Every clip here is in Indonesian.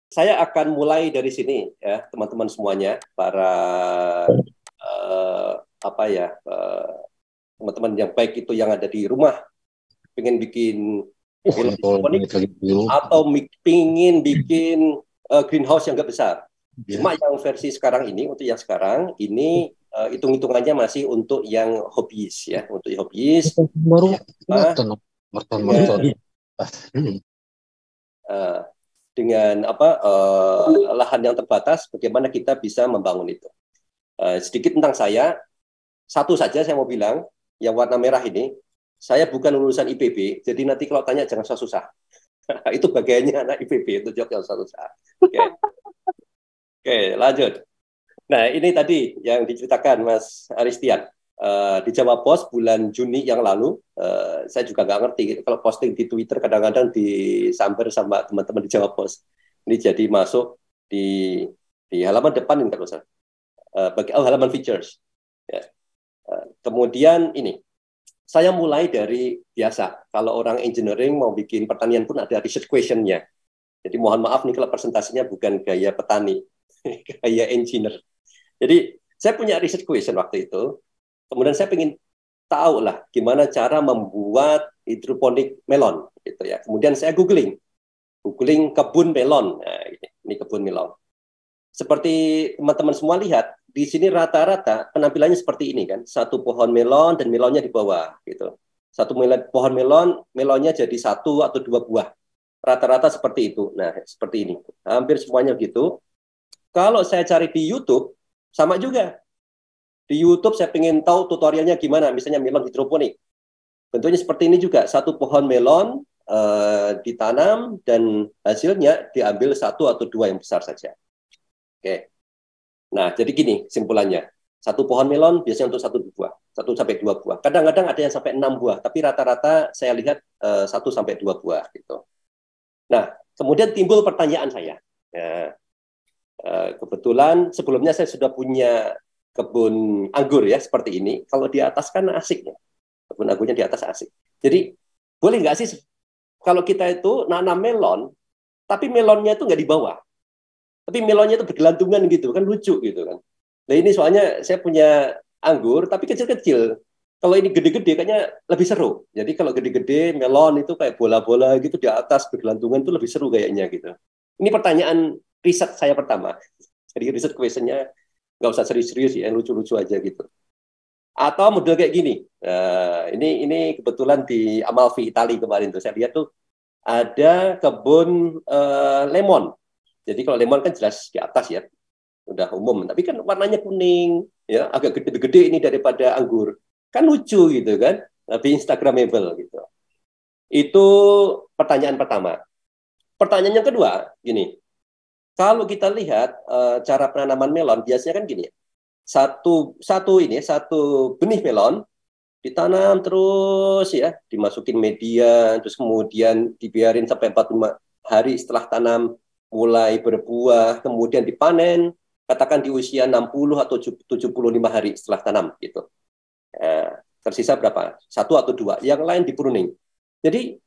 Saya akan mulai dari sini ya, teman-teman semuanya, para apa ya, teman-teman yang baik itu yang ada di rumah, pengen bikin melon hidroponik atau pengen bikin greenhouse yang nggak besar. Cuma yang versi sekarang ini, untuk yang sekarang ini hitung-hitungannya masih untuk yang hobis ya, untuk yang hobis. Baru Dengan, uh, dengan lahan yang terbatas, bagaimana kita bisa membangun itu. Sedikit tentang saya, satu saja saya mau bilang, yang warna merah ini, saya bukan lulusan IPB, jadi nanti kalau tanya jangan susah-susah. Itu bagiannya anak IPB, itu jawab yang susah-susah. Oke. Oke, lanjut. Nah, ini tadi yang diceritakan Mas Aristian. Di Jawa Post bulan Juni yang lalu, saya juga nggak ngerti, kalau posting di Twitter kadang-kadang disamber sama teman-teman di Jawa Post. Ini jadi masuk di halaman depan ini, kalau saya. Halaman features. Ya. Kemudian ini, saya mulai dari biasa. Kalau orang engineering mau bikin pertanian pun ada research question-nya. Jadi mohon maaf nih kalau presentasinya bukan gaya petani, gaya engineer. Jadi saya punya research question waktu itu. Kemudian saya ingin tahu lah gimana cara membuat hidroponik melon gitu ya. Kemudian saya googling kebun melon. Nah, ini kebun melon. Seperti teman-teman semua lihat, di sini rata-rata penampilannya seperti ini kan. Satu pohon melon dan melonnya di bawah gitu. Satu pohon melon, melonnya jadi satu atau dua buah. Rata-rata seperti itu. Nah, seperti ini. Hampir semuanya gitu. Kalau saya cari di YouTube, sama juga. Di YouTube saya pengen tahu tutorialnya gimana, misalnya melon hidroponik. Bentuknya seperti ini juga, satu pohon melon ditanam dan hasilnya diambil satu atau dua yang besar saja. Oke. Nah, jadi gini simpulannya. Satu pohon melon biasanya untuk satu buah, 1 sampai 2 buah. Kadang-kadang ada yang sampai 6 buah, tapi rata-rata saya lihat 1 sampai 2 buah gitu. Nah, kemudian timbul pertanyaan saya. Ya, kebetulan sebelumnya saya sudah punya kebun anggur ya seperti ini. Kalau di atas kan asik ya, kebun anggurnya di atas asik. Jadi boleh nggak sih kalau kita itu nanam melon, tapi melonnya itu nggak di bawah, tapi melonnya itu bergelantungan gitu kan, lucu gitu kan. Nah ini soalnya saya punya anggur tapi kecil-kecil. Kalau ini gede-gede kayaknya lebih seru. Jadi kalau gede-gede melon itu kayak bola-bola gitu di atas bergelantungan itu lebih seru kayaknya gitu. Ini pertanyaan riset saya pertama. Jadi riset questionnya nggak usah serius-serius ya, lucu-lucu aja gitu. Atau model kayak gini. Ini kebetulan di Amalfi Itali kemarin tuh saya lihat tuh ada kebun lemon. Jadi kalau lemon kan jelas di atas ya, udah umum. Tapi kan warnanya kuning, ya agak gede-gede ini daripada anggur. Kan lucu gitu kan, lebih Instagramable gitu. Itu pertanyaan pertama. Pertanyaan yang kedua, gini. Kalau kita lihat cara penanaman melon, biasanya kan gini, satu benih melon ditanam terus ya, dimasukin media, terus kemudian dibiarin sampai 45 hari setelah tanam mulai berbuah, kemudian dipanen, katakan di usia 60 atau 75 hari setelah tanam gitu. Tersisa berapa? Satu atau dua, yang lain di pruning. Jadi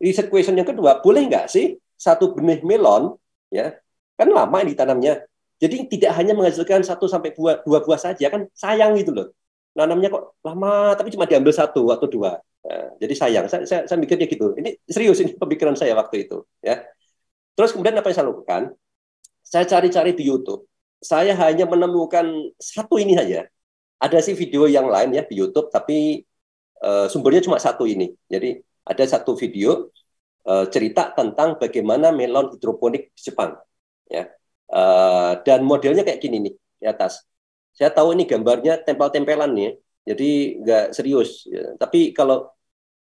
research question yang kedua, boleh nggak sih satu benih melon ya, kan lama ini ditanamnya. Jadi tidak hanya menghasilkan 1 sampai 2 buah saja, kan sayang gitu loh. Nanamnya kok lama, tapi cuma diambil 1 atau 2. Nah, jadi sayang. Saya mikirnya gitu. Ini serius, ini pemikiran saya waktu itu. Ya. Terus kemudian apa yang saya lakukan? Saya cari-cari di YouTube. Saya hanya menemukan satu ini saja. Ada sih video yang lain ya di YouTube, tapi sumbernya cuma satu ini. Jadi ada satu video cerita tentang bagaimana melon hidroponik di Jepang. Ya. Dan modelnya kayak gini nih di atas. Saya tahu ini gambarnya tempel-tempelan nih, jadi nggak serius. Ya. Tapi kalau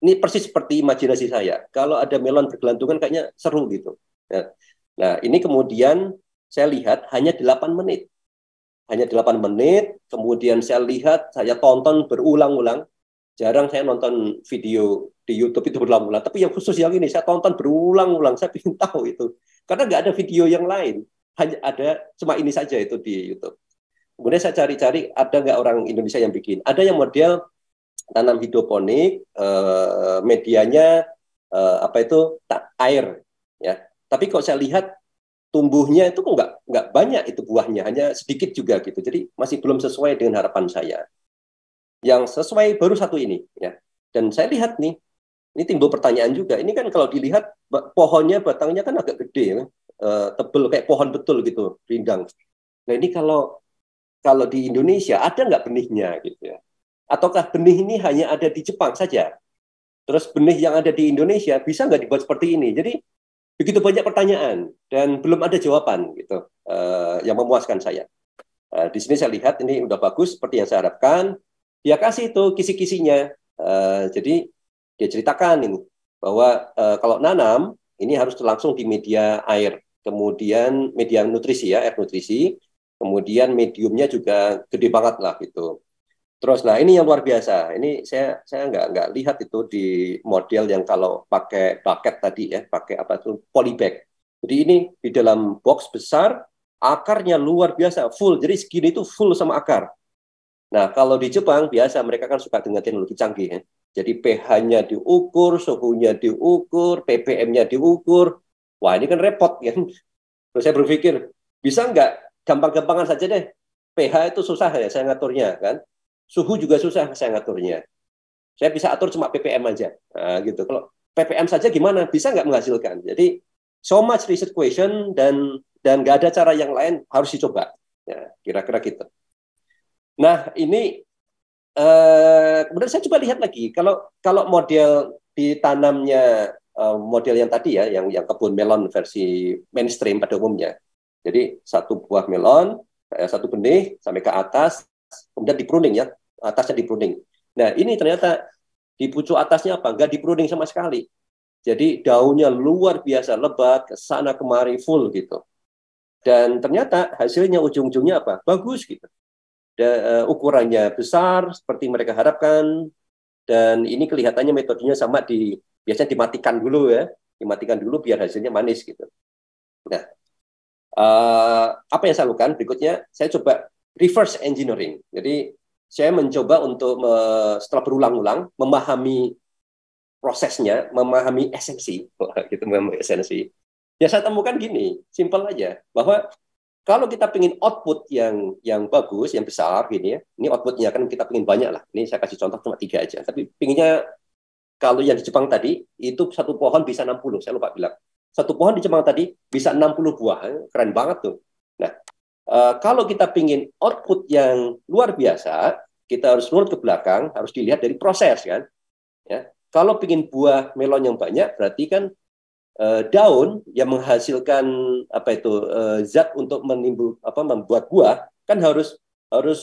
ini persis seperti imajinasi saya. Kalau ada melon bergelantungan kayaknya seru gitu. Ya. Nah ini kemudian saya lihat hanya 8 menit. Hanya 8 menit, kemudian saya lihat, saya tonton berulang-ulang. Jarang saya nonton video di YouTube itu berulang-ulang. Tapi yang khusus yang ini, saya tonton berulang-ulang. Saya ingin tahu itu. Karena nggak ada video yang lain. Hanya ada, cuma ini saja itu di YouTube. Kemudian saya cari-cari, ada nggak orang Indonesia yang bikin. Ada yang model tanam hidroponik, medianya apa itu air. Ya. Tapi kok saya lihat tumbuhnya itu kok nggak banyak itu buahnya, hanya sedikit juga gitu. Jadi masih belum sesuai dengan harapan saya. Yang sesuai baru satu ini, ya. Dan saya lihat nih, ini timbul pertanyaan juga. Ini kan kalau dilihat pohonnya batangnya kan agak gede, ya. Tebel kayak pohon betul gitu, rindang. Nah ini kalau di Indonesia ada nggak benihnya gitu ya? Ataukah benih ini hanya ada di Jepang saja? Terus benih yang ada di Indonesia bisa nggak dibuat seperti ini? Jadi begitu banyak pertanyaan dan belum ada jawaban gitu yang memuaskan saya. Di sini saya lihat ini udah bagus seperti yang saya harapkan. Dia kasih itu kisi-kisinya. Jadi dia ceritakan ini bahwa kalau nanam ini harus langsung di media air, kemudian media nutrisi ya, air nutrisi, kemudian mediumnya juga gede banget lah gitu. Terus, nah ini yang luar biasa. Ini saya nggak lihat itu di model yang kalau pakai bucket tadi ya, pakai apa itu polybag. Jadi ini di dalam box besar, akarnya luar biasa, full. Jadi segini itu full sama akar. Nah kalau di Jepang biasa mereka kan suka dengan teknologi canggih ya. Jadi pH-nya diukur, suhunya diukur, ppm-nya diukur. Wah ini kan repot ya. Terus saya berpikir bisa nggak gampang-gampangan saja deh. pH itu susah ya saya ngaturnya kan. Suhu juga susah saya ngaturnya. Saya bisa atur cuma ppm aja. Nah, gitu. Kalau ppm saja gimana? Bisa nggak menghasilkan? Jadi so much research question dan nggak ada cara yang lain harus dicoba. Ya, kira-kira gitu. Nah ini kemudian saya coba lihat lagi. Kalau model ditanamnya model yang tadi ya, yang kebun melon versi mainstream pada umumnya. Jadi satu buah melon, satu benih sampai ke atas, kemudian di pruning ya, atasnya di pruning. Nah ini ternyata di pucuk atasnya apa? Nggak di pruning sama sekali. Jadi daunnya luar biasa lebat, ke sana kemari full gitu. Dan ternyata hasilnya ujung-ujungnya apa? Bagus gitu. Ukurannya besar seperti mereka harapkan. Dan ini kelihatannya metodenya sama biasanya dimatikan dulu ya. Dimatikan dulu biar hasilnya manis gitu. Nah, apa yang saya lakukan berikutnya? Saya coba reverse engineering. Jadi saya mencoba untuk setelah berulang-ulang memahami prosesnya, memahami esensi, gitu, memahami esensi. Ya saya temukan gini, simpel aja, bahwa kalau kita ingin output yang bagus, yang besar, gini ya, ini outputnya kan kita ingin banyak lah. Ini saya kasih contoh cuma 3 aja. Tapi pinginnya kalau yang di Jepang tadi itu satu pohon bisa 60, saya lupa bilang. Satu pohon di Jepang tadi bisa 60 buah, keren banget tuh. Nah, kalau kita ingin output yang luar biasa, kita harus runut ke belakang, harus dilihat dari proses kan. Ya, kalau ingin buah melon yang banyak, berarti kan daun yang menghasilkan apa itu zat untuk membuat buah kan harus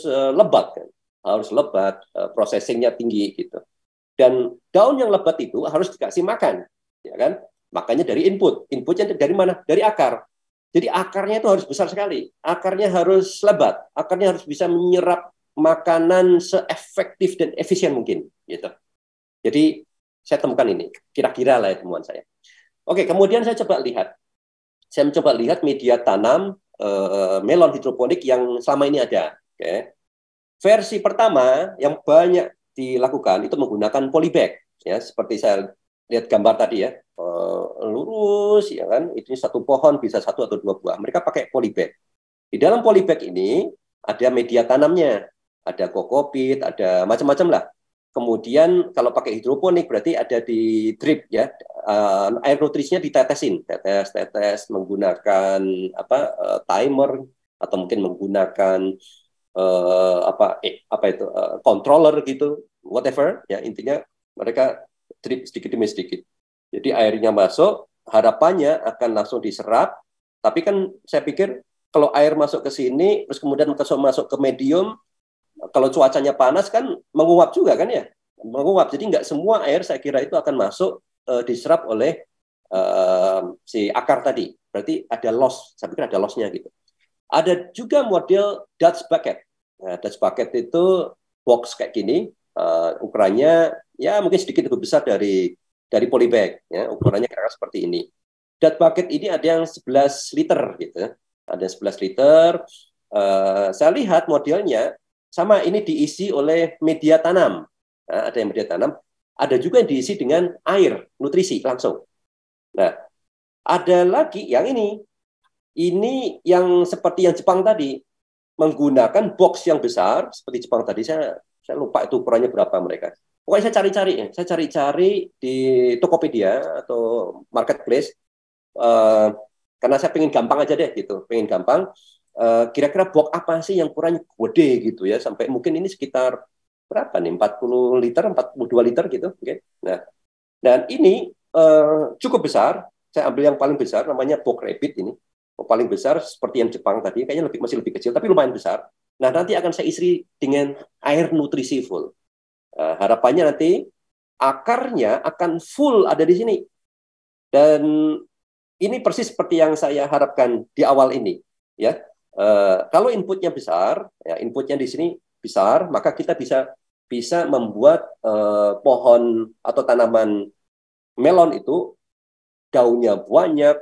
lebat kan, harus lebat, processingnya tinggi gitu. Dan daun yang lebat itu harus dikasih makan, ya kan? Makanya dari inputnya dari mana? Dari akar. Jadi akarnya itu harus besar sekali, akarnya harus lebat, akarnya harus bisa menyerap makanan seefektif dan efisien mungkin, gitu. Jadi saya temukan ini, kira-kira lah ya temuan saya. Oke, kemudian saya mencoba lihat media tanam melon hidroponik yang selama ini ada. Oke. Versi pertama yang banyak dilakukan itu menggunakan polybag, ya seperti saya lihat gambar tadi ya, lurus, ya kan, itu satu pohon bisa 1 atau 2 buah. Mereka pakai polybag. Di dalam polybag ini ada media tanamnya, ada kokopit, ada macam-macam lah. Kemudian kalau pakai hidroponik berarti ada di drip ya, air nutrisinya ditetesin, tetes menggunakan timer atau mungkin menggunakan apa itu controller gitu, whatever ya, intinya mereka drip sedikit demi sedikit. Jadi airnya masuk, harapannya akan langsung diserap, tapi kan saya pikir kalau air masuk ke sini terus kemudian masuk ke medium, kalau cuacanya panas kan menguap juga kan ya, menguap. Jadi nggak semua air saya kira itu akan masuk diserap oleh si akar tadi. Berarti ada loss, saya pikir ada loss-nya gitu. Ada juga model Dutch bucket. Nah, Dutch bucket itu box kayak gini, ukurannya ya mungkin sedikit lebih besar dari polybag, ya, ukurannya kira-kira seperti ini. Dutch bucket ini ada yang 11 liter gitu, ada 11 liter. Saya lihat modelnya sama, ini diisi oleh media tanam. Nah, ada yang media tanam, ada juga yang diisi dengan air nutrisi langsung. Nah, ada lagi yang ini ini yang seperti yang Jepang tadi, menggunakan box yang besar seperti Jepang tadi. Saya lupa itu ukurannya berapa mereka. Pokoknya saya cari-cari di Tokopedia atau marketplace, uh, karena saya pengen gampang aja deh gitu, pengen gampang. Kira-kira box apa sih yang ukurannya gede gitu ya, sampai mungkin ini sekitar berapa nih, 40 liter, 42 liter gitu. Okay. Nah, dan ini cukup besar. Saya ambil yang paling besar, namanya box rabbit ini. Paling besar seperti yang Jepang tadi, kayaknya masih lebih kecil, tapi lumayan besar. Nah, nanti akan saya isi dengan air nutrisi full. Harapannya nanti akarnya akan full ada di sini. Dan ini persis seperti yang saya harapkan di awal ini. Ya, kalau inputnya besar, ya, inputnya di sini besar, maka kita bisa membuat pohon atau tanaman melon itu daunnya banyak,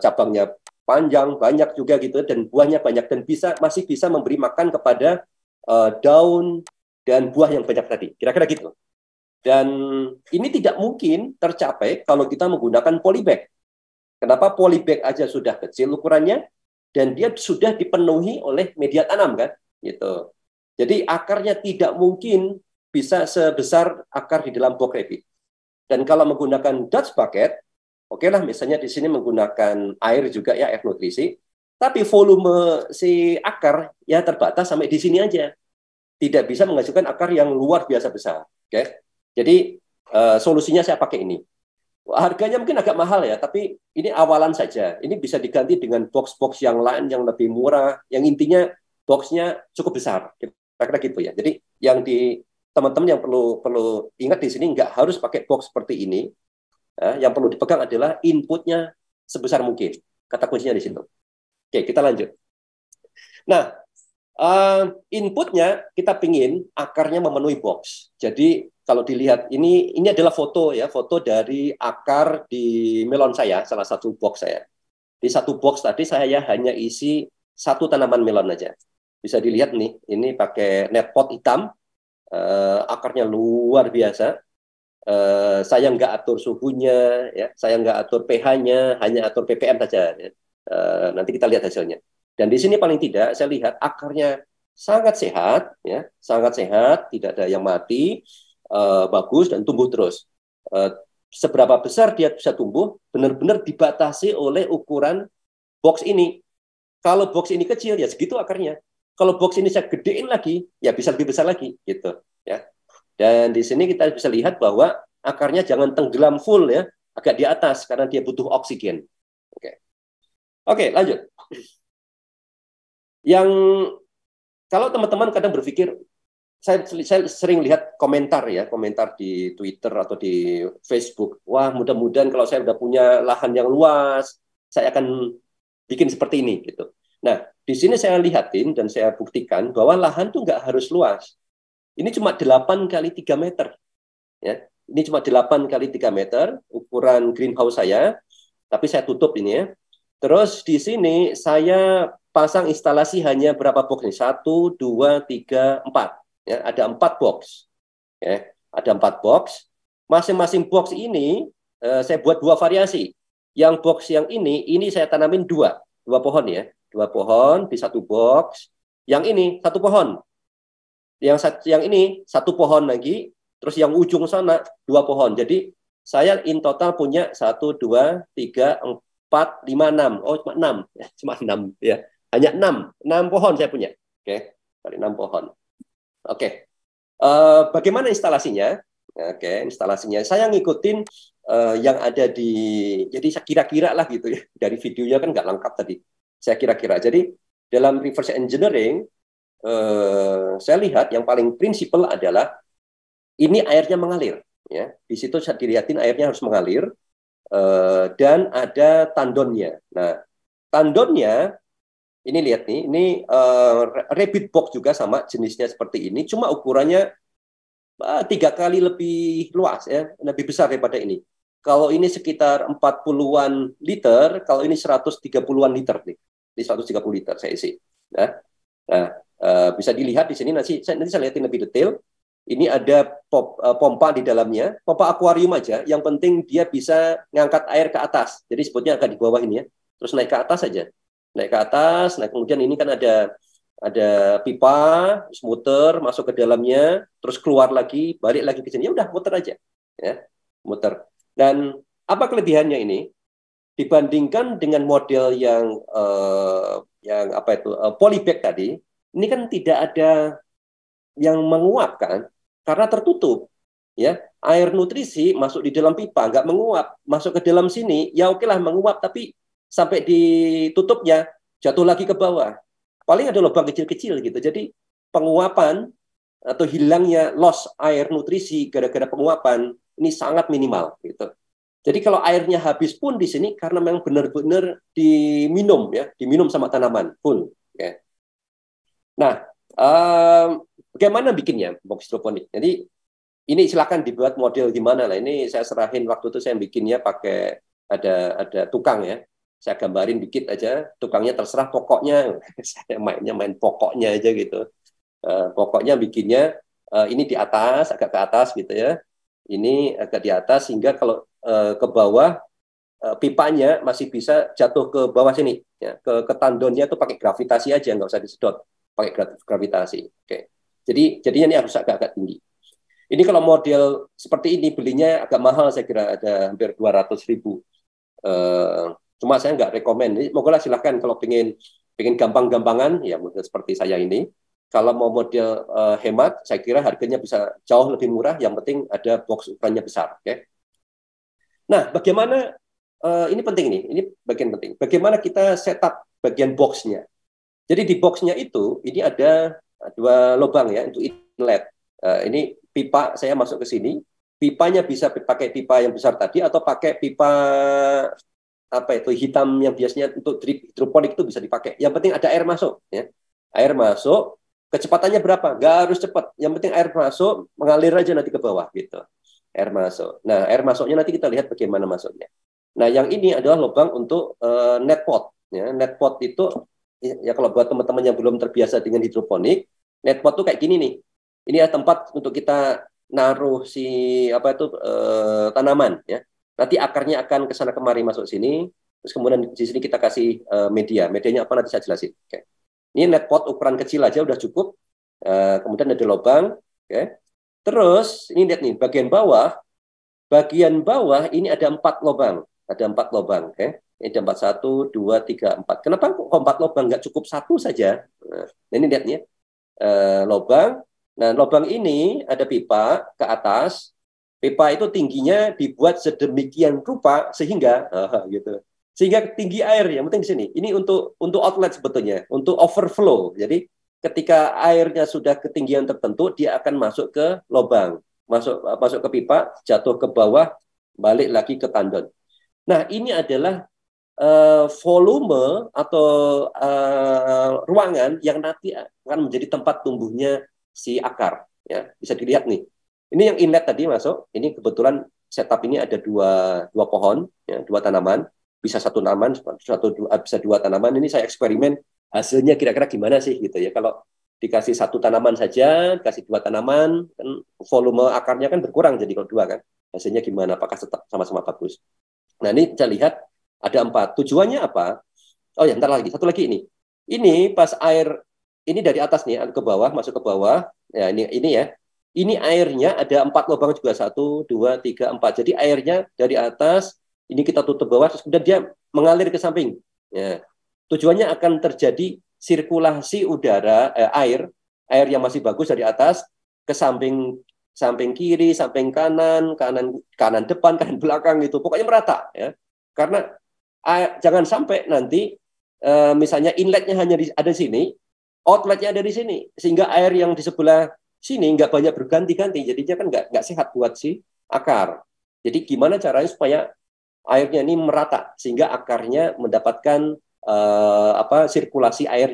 cabangnya panjang, banyak juga gitu, dan buahnya banyak, dan masih bisa memberi makan kepada daun dan buah yang banyak tadi. Kira-kira gitu. Dan ini tidak mungkin tercapai kalau kita menggunakan polybag. Kenapa? Polybag aja sudah kecil ukurannya, dan dia sudah dipenuhi oleh media tanam kan, gitu. Jadi akarnya tidak mungkin bisa sebesar akar di dalam box rabbit. Dan kalau menggunakan Dutch bucket, oke lah, misalnya di sini menggunakan air juga ya, air nutrisi, tapi volume si akar ya terbatas sampai di sini aja. Tidak bisa menghasilkan akar yang luar biasa besar. Oke, jadi solusinya saya pakai ini. Harganya mungkin agak mahal ya, tapi ini awalan saja. Ini bisa diganti dengan box-box yang lain yang lebih murah, yang intinya boxnya cukup besar. Kira-kira gitu ya. Jadi yang di teman-teman yang perlu ingat di sini, nggak harus pakai box seperti ini. Yang perlu dipegang adalah inputnya sebesar mungkin. Kata kuncinya di situ. Oke, kita lanjut. Nah, inputnya kita pingin akarnya memenuhi box. Jadi kalau dilihat ini adalah foto ya, foto dari akar di melon saya, salah satu box saya. Di satu box tadi saya hanya isi satu tanaman melon aja. Bisa dilihat nih, ini pakai net pot hitam, akarnya luar biasa. Saya nggak atur suhunya, ya, saya nggak atur pH-nya, hanya atur ppm saja. Ya. Nanti kita lihat hasilnya. Dan di sini paling tidak saya lihat akarnya sangat sehat, ya, sangat sehat, tidak ada yang mati, bagus dan tumbuh terus. Seberapa besar dia bisa tumbuh benar-benar dibatasi oleh ukuran box ini. Kalau box ini kecil ya segitu akarnya. Kalau box ini saya gedein lagi, ya bisa lebih besar lagi, gitu. Ya. Dan di sini kita bisa lihat bahwa akarnya jangan tenggelam full ya, agak di atas karena dia butuh oksigen. Oke, lanjut. Yang kalau teman-teman kadang berpikir, saya sering lihat komentar ya, komentar di Twitter atau di Facebook. Wah, mudah-mudahan kalau saya udah punya lahan yang luas, saya akan bikin seperti ini gitu. Nah, di sini saya lihatin dan saya buktikan bahwa lahan tuh nggak harus luas. Ini cuma 8 kali 3 meter. Ya. Ini cuma 8 kali 3 meter ukuran greenhouse saya, tapi saya tutup ini ya. Terus di sini saya pasang instalasi hanya berapa box nih? 1, 2, 3, 4. Ya, ada 4 box. Ya, ada 4 box. Masing-masing box ini saya buat 2 variasi. Yang box yang ini saya tanamin 2 pohon ya. 2 pohon di 1 box. Yang ini 1 pohon. Yang ini 1 pohon lagi, terus yang ujung sana 2 pohon. Jadi saya in total punya 1, 2, 3, 4, 5, 6. Oh, cuma 6. Ya, cuma 6 ya. Hanya 6 pohon saya punya. Oke, dari 6 pohon. Oke. Bagaimana instalasinya? Oke, instalasinya saya ngikutin yang ada di, jadi saya kira-kira lah gitu ya. Dari videonya kan nggak lengkap tadi. Saya kira-kira. Jadi dalam reverse engineering, saya lihat yang paling prinsipal adalah ini airnya mengalir. Ya, di situ saya dilihatin airnya harus mengalir dan ada tandonnya. Nah, tandonnya ini lihat nih, ini rabbit box juga sama jenisnya seperti ini, cuma ukurannya 3 kali lebih luas ya, lebih besar daripada ini. Kalau ini sekitar 40-an liter, kalau ini 130-an liter nih. Ini 130 liter saya isi. Nah, bisa dilihat di sini nanti saya lihatin lebih detail. Ini ada pompa di dalamnya, pompa akuarium aja. Yang penting dia bisa ngangkat air ke atas. Jadi sebutnya agak di bawah ini ya. terus naik ke atas saja. Naik ke atas, nah kemudian ini kan ada pipa, terus muter masuk ke dalamnya, terus keluar lagi, balik lagi ke sini. Ya udah muter aja, ya, muter. Dan apa kelebihannya ini dibandingkan dengan model yang apa itu polybag tadi? Ini kan tidak ada yang menguap kan, karena tertutup. Ya, air nutrisi masuk di dalam pipa, nggak menguap, masuk ke dalam sini, ya oke lah menguap, tapi sampai ditutupnya jatuh lagi ke bawah. Paling ada lubang kecil-kecil gitu. Jadi penguapan atau hilangnya loss air nutrisi gara-gara penguapan ini sangat minimal gitu. Jadi kalau airnya habis pun di sini karena memang benar-benar diminum ya, diminum sama tanaman full. Ya. Nah, bagaimana bikinnya box hidroponik? Jadi ini silakan dibuat model gimana lah. Ini saya serahin waktu itu saya bikinnya pakai ada tukang ya. Saya gambarin dikit aja, tukangnya terserah pokoknya. Saya mainnya main pokoknya aja gitu. Pokoknya bikinnya ini di atas, agak ke atas gitu ya. Ini agak di atas sehingga kalau ke bawah pipanya masih bisa jatuh ke bawah sini. Ya. Ke tandonnya itu pakai gravitasi aja, nggak usah disedot. Pakai gravitasi. Oke. Jadi jadinya ini harus agak-agak tinggi. Ini kalau model seperti ini belinya agak mahal, saya kira ada hampir 200.000. Cuma saya nggak rekomend. Moga silahkan kalau pengen gampang-gampangan, ya model seperti saya ini. Kalau mau model hemat, saya kira harganya bisa jauh lebih murah. Yang penting ada box ukurannya besar. Okay? Nah, bagaimana ini penting nih, ini bagian penting. Bagaimana kita setup bagian boxnya? Jadi di boxnya itu ini ada dua lubang ya untuk inlet. Ini pipa saya masuk ke sini. Pipanya bisa pakai pipa yang besar tadi atau pakai pipa apa itu hitam yang biasanya untuk drip hidroponik itu bisa dipakai. Yang penting ada air masuk ya. Air masuk, kecepatannya berapa? Nggak harus cepat. Yang penting air masuk, mengalir aja nanti ke bawah gitu. Air masuk. Nah, air masuknya nanti kita lihat bagaimana masuknya. Nah, yang ini adalah lubang untuk net pot ya. Net pot itu ya kalau buat teman-teman yang belum terbiasa dengan hidroponik, net pot tuh kayak gini nih. Ini ya tempat untuk kita naruh si apa itu tanaman ya. Nanti akarnya akan ke sana kemari masuk sini. Terus kemudian di sini kita kasih media. Medianya apa nanti saya jelasin. Oke. Ini net pot ukuran kecil aja udah cukup. Kemudian ada lubang. Oke. Terus ini lihat nih bagian bawah. Bagian bawah ini ada 4 lubang. Ada 4 lubang. Oke. Ini ada 4, 1, 2, 3, 4. Kenapa kok 4 lubang? Nggak cukup 1 saja. Nah, ini lihat nih lubang. Nah, lubang ini ada pipa ke atas. Pipa itu tingginya dibuat sedemikian rupa sehingga gitu. Sehingga tinggi air yang penting di sini. Ini untuk outlet sebetulnya, untuk overflow. Jadi ketika airnya sudah ketinggian tertentu, dia akan masuk ke lubang, masuk ke pipa, jatuh ke bawah, balik lagi ke tandon. Nah, ini adalah volume atau ruangan yang nanti akan menjadi tempat tumbuhnya si akar. Ya, bisa dilihat nih. Ini yang inlet tadi masuk. Ini kebetulan setup ini ada dua pohon, ya, 2 tanaman. Bisa 1 tanaman, bisa 2 tanaman. Ini saya eksperimen hasilnya kira-kira gimana sih gitu ya. Kalau dikasih 1 tanaman saja, kasih 2 tanaman, kan volume akarnya kan berkurang jadi kalau 2 kan. Hasilnya gimana? Apakah tetap sama-sama bagus? Nah ini saya lihat ada 4. Tujuannya apa? Oh ya, ntar lagi. Satu lagi ini. Ini pas air ini dari atas nih ke bawah, masuk ke bawah. Ya ini ya. Ini airnya ada 4 lubang juga, 1, 2, 3, 4. Jadi airnya dari atas, ini kita tutup bawah, terus kemudian dia mengalir ke samping. Ya. Tujuannya akan terjadi sirkulasi udara, air yang masih bagus dari atas ke samping kiri, samping kanan depan, kanan belakang gitu. Pokoknya merata ya. Karena jangan sampai nanti misalnya inletnya hanya ada di sini, outletnya ada di sini, sehingga air yang di sebelah sini nggak banyak berganti-ganti, jadinya kan nggak sehat buat si akar. Jadi gimana caranya supaya airnya ini merata sehingga akarnya mendapatkan sirkulasi air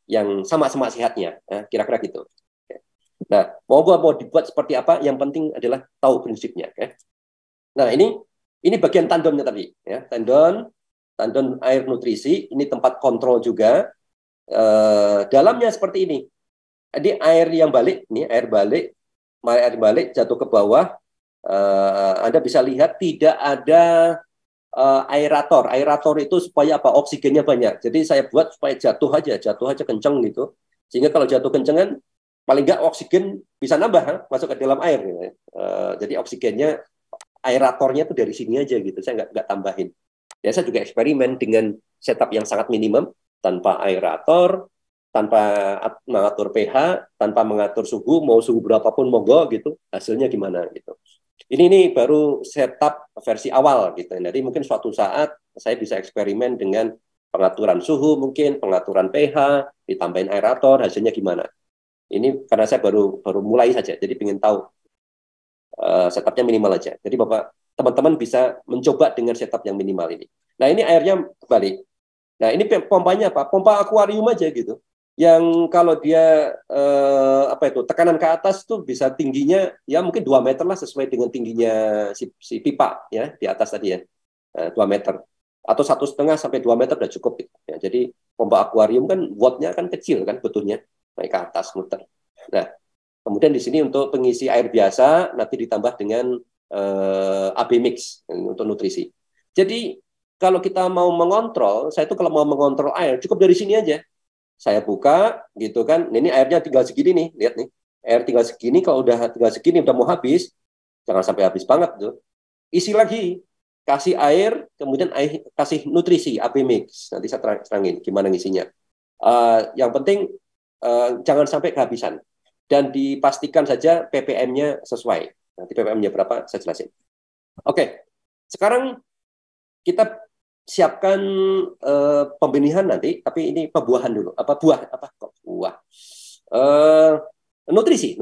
yang sama-sama sehatnya, kira-kira gitu. Nah, mau dibuat seperti apa? Yang penting adalah tahu prinsipnya. Nah, ini bagian tandonnya tadi, ya, tandon air nutrisi. Ini tempat kontrol juga. Dalamnya seperti ini. Jadi air balik jatuh ke bawah. Anda bisa lihat tidak ada aerator. Aerator itu supaya apa? Oksigennya banyak. Jadi saya buat supaya jatuh aja kenceng gitu. Sehingga kalau jatuh kenceng kan paling nggak oksigen bisa nambah masuk ke dalam air. Gitu. Jadi oksigennya aeratornya itu dari sini aja gitu. Saya nggak tambahin. Ya saya juga eksperimen dengan setup yang sangat minimum tanpa aerator, tanpa mengatur pH, tanpa mengatur suhu, mau suhu berapapun monggo gitu. Hasilnya gimana gitu. Ini baru setup versi awal gitu. Jadi mungkin suatu saat saya bisa eksperimen dengan pengaturan suhu, mungkin pengaturan pH, ditambahin aerator, hasilnya gimana. Ini karena saya baru mulai saja, jadi ingin tahu setupnya minimal aja. Jadi Bapak, teman-teman bisa mencoba dengan setup yang minimal ini. Nah ini airnya balik. Nah ini pompanya apa? Pompa akuarium aja gitu. Yang kalau dia apa itu tekanan ke atas tuh bisa tingginya ya mungkin 2 meter lah sesuai dengan tingginya si pipa ya di atas tadi ya 2 meter atau 1,5 sampai 2 meter udah cukup gitu. Ya, jadi pompa akuarium kan wattnya kan kecil kan betulnya naik ke atas muter. Nah kemudian di sini untuk pengisi air biasa nanti ditambah dengan AB mix untuk nutrisi. Jadi kalau kita mau mengontrol, saya itu kalau mau mengontrol air cukup dari sini aja. Saya buka gitu kan, ini airnya tinggal segini nih, lihat nih, air tinggal segini, kalau udah tinggal segini udah mau habis, jangan sampai habis banget tuh, isi lagi, kasih air, kemudian kasih nutrisi, AB mix, nanti saya terangin gimana ngisinya. Yang penting jangan sampai kehabisan dan dipastikan saja ppm-nya sesuai. Nanti ppm-nya berapa saya jelasin. Oke, sekarang kita siapkan pembenihan nanti, tapi ini pembuahan dulu. Apa buah? Apa kok buah? Nutrisi.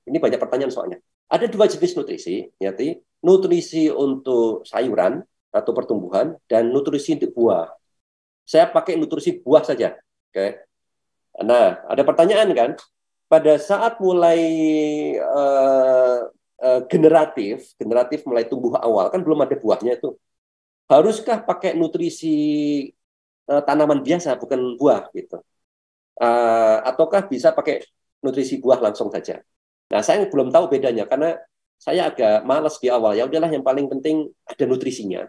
Ini banyak pertanyaan soalnya. Ada 2 jenis nutrisi, yaitu nutrisi untuk sayuran atau pertumbuhan dan nutrisi untuk buah. Saya pakai nutrisi buah saja. Oke. Nah, ada pertanyaan kan? Pada saat mulai generatif mulai tumbuh awal kan belum ada buahnya itu. Haruskah pakai nutrisi tanaman biasa bukan buah gitu? Ataukah bisa pakai nutrisi buah langsung saja? Nah, saya belum tahu bedanya karena saya agak malas di awal. Ya udahlah, yang paling penting ada nutrisinya.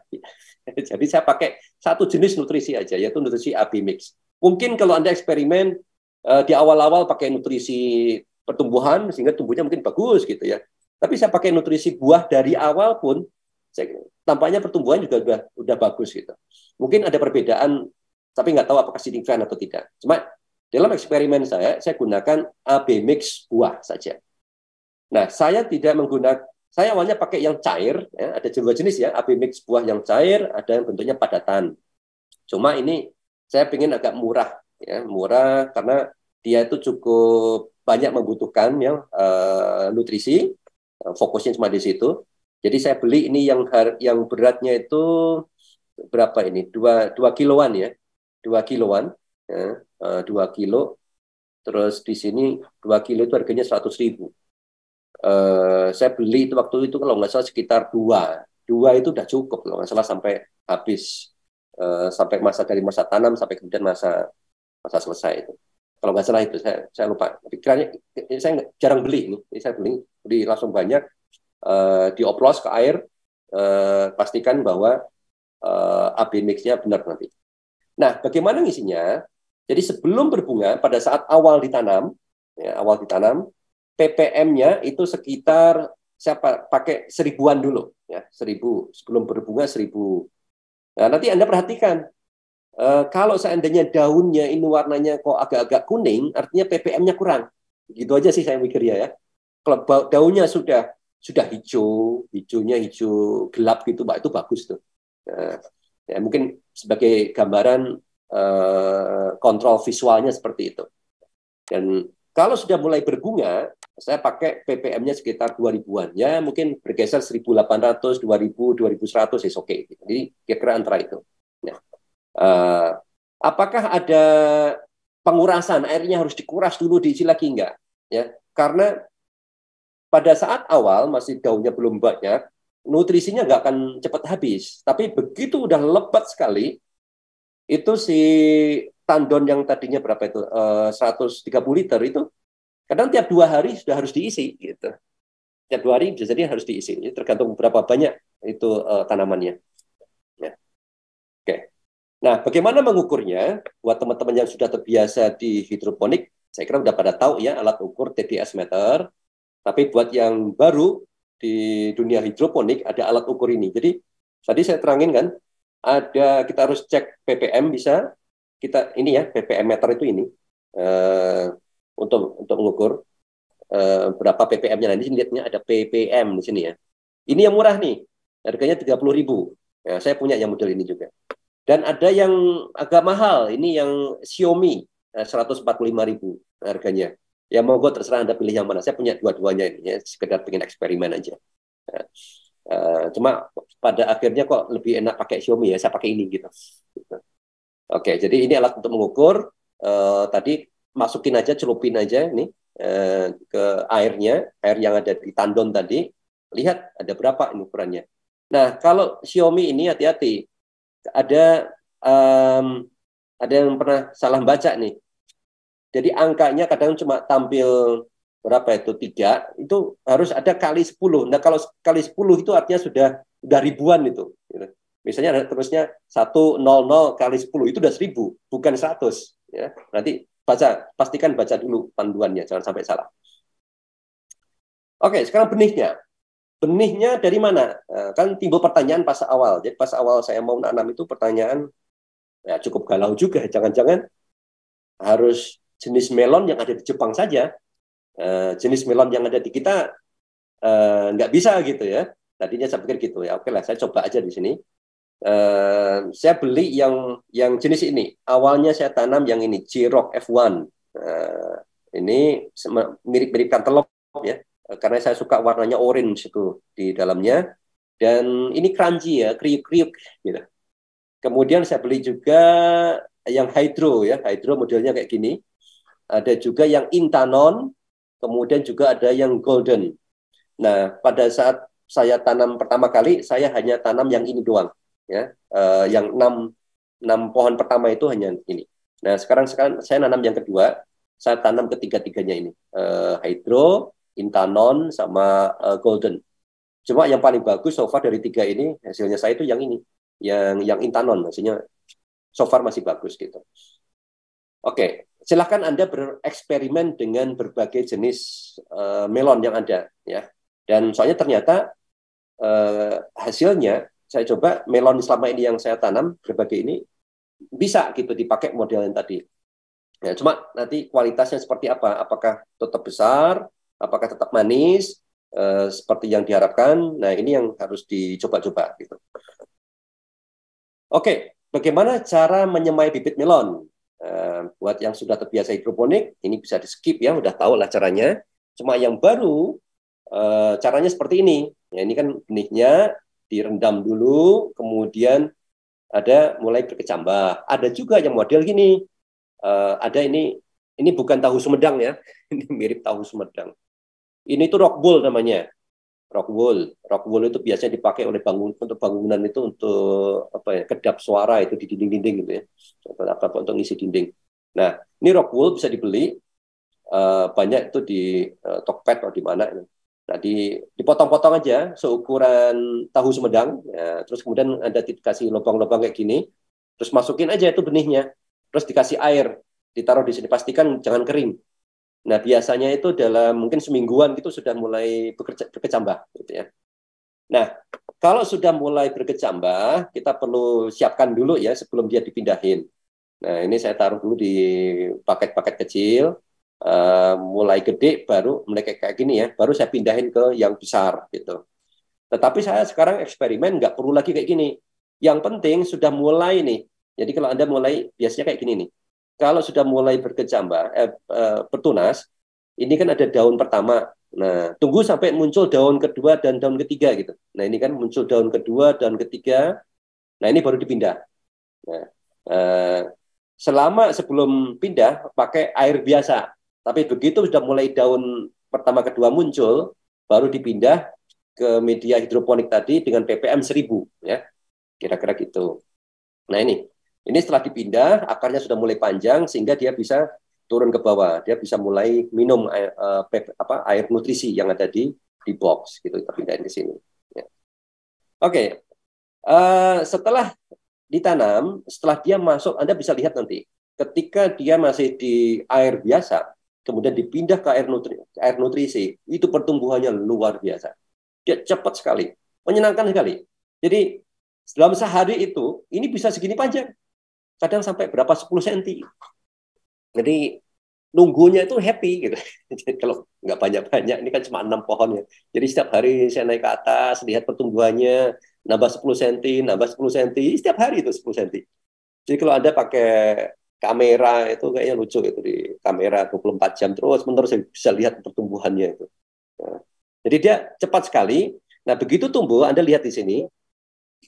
Jadi saya pakai satu jenis nutrisi aja, yaitu nutrisi AB mix. Mungkin kalau Anda eksperimen di awal-awal pakai nutrisi pertumbuhan sehingga tumbuhnya mungkin bagus gitu ya. Tapi saya pakai nutrisi buah dari awal pun tampaknya pertumbuhan juga udah bagus gitu. Mungkin ada perbedaan, tapi nggak tahu apakah signifikan atau tidak. Cuma dalam eksperimen saya gunakan AB mix buah saja. Nah, saya awalnya pakai yang cair, ya, ada 2 jenis ya, AB mix buah yang cair, ada yang bentuknya padatan. Cuma ini saya ingin agak murah, ya, murah karena dia itu cukup banyak membutuhkan ya, nutrisi, fokusnya cuma di situ. Jadi saya beli ini yang beratnya itu berapa ini? 2 kiloan ya. 2 kiloan. Ya, 2 kilo. Terus di sini 2 kilo itu harganya 100.000. Saya beli itu waktu itu kalau nggak salah sekitar 2. 2 itu udah cukup kalau nggak salah sampai habis. Sampai dari masa tanam sampai kemudian masa selesai itu. Kalau nggak salah itu saya lupa. Pikirannya saya jarang beli ini. Saya beli langsung banyak. Dioplos ke air, pastikan bahwa AB mix-nya benar nanti. Nah, bagaimana ngisinya? Jadi sebelum berbunga, pada saat awal ditanam, ppm-nya itu sekitar saya pakai 1000-an dulu, ya 1000 sebelum berbunga 1000. Nah, nanti Anda perhatikan, kalau seandainya daunnya ini warnanya kok agak-agak kuning, artinya ppm-nya kurang. Gitu aja sih saya mikir ya. Kalau daunnya sudah hijaunya hijau gelap gitu, Pak, itu bagus tuh. Nah, ya mungkin sebagai gambaran kontrol visualnya seperti itu. Dan kalau sudah mulai berbunga, saya pakai ppm-nya sekitar 2000-an. Ya mungkin bergeser 1800, 2000, 2100 is oke. Jadi kira-kira antara itu. Nah, apakah ada pengurasan airnya harus dikuras dulu diisi lagi enggak? Ya, karena pada saat awal masih daunnya belum banyak, nutrisinya nggak akan cepat habis. Tapi begitu udah lebat sekali, itu si tandon yang tadinya berapa itu 130 liter itu kadang tiap 2 hari sudah harus diisi gitu. Tiap 2 hari bisa jadi harus diisi. Jadi tergantung berapa banyak itu tanamannya. Oke. Nah, bagaimana mengukurnya? Buat teman-teman yang sudah terbiasa di hidroponik, saya kira udah pada tahu ya alat ukur TDS meter. Tapi buat yang baru di dunia hidroponik ada alat ukur ini. Jadi tadi saya terangin kan, kita harus cek ppm bisa. Kita ini ya ppm meter itu ini uh, untuk mengukur berapa ppm-nya. Nanti lihatnya ada ppm di sini ya. Ini yang murah nih, harganya 30.000. Ya, saya punya yang model ini juga. Dan ada yang agak mahal, ini yang Xiaomi, 145.000 harganya. Ya mau gue terserah Anda pilih yang mana. Saya punya dua-duanya ini, ya, sekedar pengen eksperimen aja. Cuma pada akhirnya kok lebih enak pakai Xiaomi ya, saya pakai ini gitu. Oke, jadi ini alat untuk mengukur. Tadi masukin aja, celupin aja nih ke airnya, air yang ada di tandon tadi. Lihat ada berapa ini ukurannya. Nah, kalau Xiaomi ini hati-hati. Ada um, ada yang pernah salah baca nih. Jadi angkanya kadang cuma tampil berapa itu 3, itu harus ada kali 10. Nah, kalau kali 10 itu artinya sudah ribuan itu. Gitu. Misalnya ada terusnya 100 kali 10 itu udah 1.000, bukan 100. Ya. Nanti pastikan baca dulu panduannya, jangan sampai salah. Oke, sekarang benihnya. Benihnya dari mana? Kan timbul pertanyaan pas awal. Jadi pas awal saya mau nanam itu pertanyaan ya cukup galau juga. Jangan-jangan harus jenis melon yang ada di Jepang saja. Jenis melon yang ada di kita nggak bisa gitu ya. Tadinya saya pikir gitu ya. Oke lah, saya coba aja di sini. Saya beli yang jenis ini. Awalnya saya tanam yang ini, J-Rock F1. Ini mirip-mirip cantaloupe ya. Karena saya suka warnanya orange itu di dalamnya. Dan ini crunchy ya, kriuk-kriuk gitu. Kemudian saya beli juga yang hydro ya, hydro modelnya kayak gini. Ada juga yang intanon, kemudian juga ada yang golden. Nah, pada saat saya tanam pertama kali, saya hanya tanam yang ini doang, ya. Yang enam pohon pertama itu hanya ini. Nah, sekarang saya nanam yang kedua, saya tanam ketiga-tiganya ini, hydro, intanon, sama golden. Cuma yang paling bagus so far dari 3 ini hasilnya saya itu yang ini, yang intanon, hasilnya so far masih bagus gitu. Oke, silahkan Anda bereksperimen dengan berbagai jenis melon yang ada, ya. Dan soalnya ternyata hasilnya saya coba melon selama ini yang saya tanam berbagai ini bisa gitu dipakai model yang tadi. Ya, cuma nanti kualitasnya seperti apa? Apakah tetap besar? Apakah tetap manis? Seperti yang diharapkan? Nah, ini yang harus dicoba-coba gitu. Oke, bagaimana cara menyemai bibit melon? Buat yang sudah terbiasa hidroponik, ini bisa di skip ya, udah tahu lah caranya. Cuma yang baru, caranya seperti ini. Ya, ini kan benihnya direndam dulu, kemudian ada mulai berkecambah. Ada juga yang model gini, ada ini bukan tahu Sumedang ya, ini mirip tahu Sumedang. Ini tuh rock wool namanya. Rock wool itu biasanya dipakai oleh untuk bangunan itu untuk apa ya, kedap suara itu di dinding-dinding gitu ya, apa untuk ngisi dinding. Nah, ini rock wool bisa dibeli banyak itu di Tokped atau di mana. Nah, dipotong-potong aja seukuran tahu Sumedang, ya, terus kemudian ada dikasih lubang-lubang kayak gini, terus masukin aja itu benihnya, terus dikasih air, ditaruh di sini, pastikan jangan kering. Nah, biasanya itu dalam mungkin semingguan itu sudah mulai berkecambah gitu ya. Nah, kalau sudah mulai berkecambah, kita perlu siapkan dulu ya sebelum dia dipindahin. Nah, ini saya taruh dulu di paket-paket kecil, mulai gede baru mulai kayak gini ya, baru saya pindahin ke yang besar gitu. Tetapi saya sekarang eksperimen nggak perlu lagi kayak gini. Yang penting sudah mulai nih. Jadi kalau Anda mulai biasanya kayak gini nih. Kalau sudah mulai berkecambah, bertunas, ini kan ada daun pertama. Nah, tunggu sampai muncul daun kedua dan daun ketiga gitu. Nah, ini kan muncul daun kedua, daun ketiga. Nah, ini baru dipindah. Nah, selama sebelum pindah pakai air biasa. Tapi begitu sudah mulai daun pertama kedua muncul, baru dipindah ke media hidroponik tadi dengan ppm 1.000 ya. Kira-kira gitu. Nah, ini setelah dipindah, akarnya sudah mulai panjang sehingga dia bisa turun ke bawah. Dia bisa mulai minum air nutrisi yang ada di box gitu. Kita pindahin ke sini. Ya. Oke, setelah ditanam, setelah dia masuk, Anda bisa lihat nanti, ketika dia masih di air biasa, kemudian dipindah ke air nutrisi, itu pertumbuhannya luar biasa. Dia cepat sekali, menyenangkan sekali. Jadi dalam sehari itu, ini bisa segini panjang, kadang sampai berapa 10 cm. Jadi nunggunya itu happy gitu. Jadi kalau nggak banyak-banyak, ini kan cuma 6 pohon ya. Jadi setiap hari saya naik ke atas, lihat pertumbuhannya, nambah 10 cm, nambah 10 cm, setiap hari itu 10 cm. Jadi kalau Anda pakai kamera itu kayaknya lucu itu, di kamera 24 jam terus menerus bisa lihat pertumbuhannya itu. Nah, jadi dia cepat sekali. Nah, begitu tumbuh, Anda lihat di sini,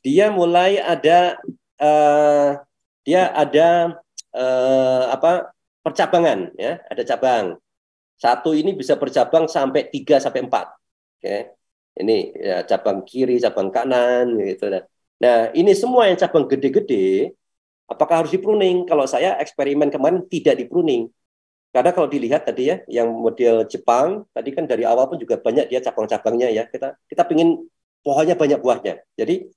dia mulai ada uh, dia ada apa, percabangan ya, ada cabang. Satu ini bisa bercabang sampai 3 sampai 4. Oke. Ini ya, cabang kiri, cabang kanan gitu. Nah, ini semua yang cabang gede-gede, apakah harus di-pruning? Kalau saya eksperimen kemarin tidak di-pruning. Karena kalau dilihat tadi ya, yang model Jepang, tadi kan dari awal pun juga banyak dia cabang-cabangnya ya. Kita pingin pohonnya banyak buahnya. Jadi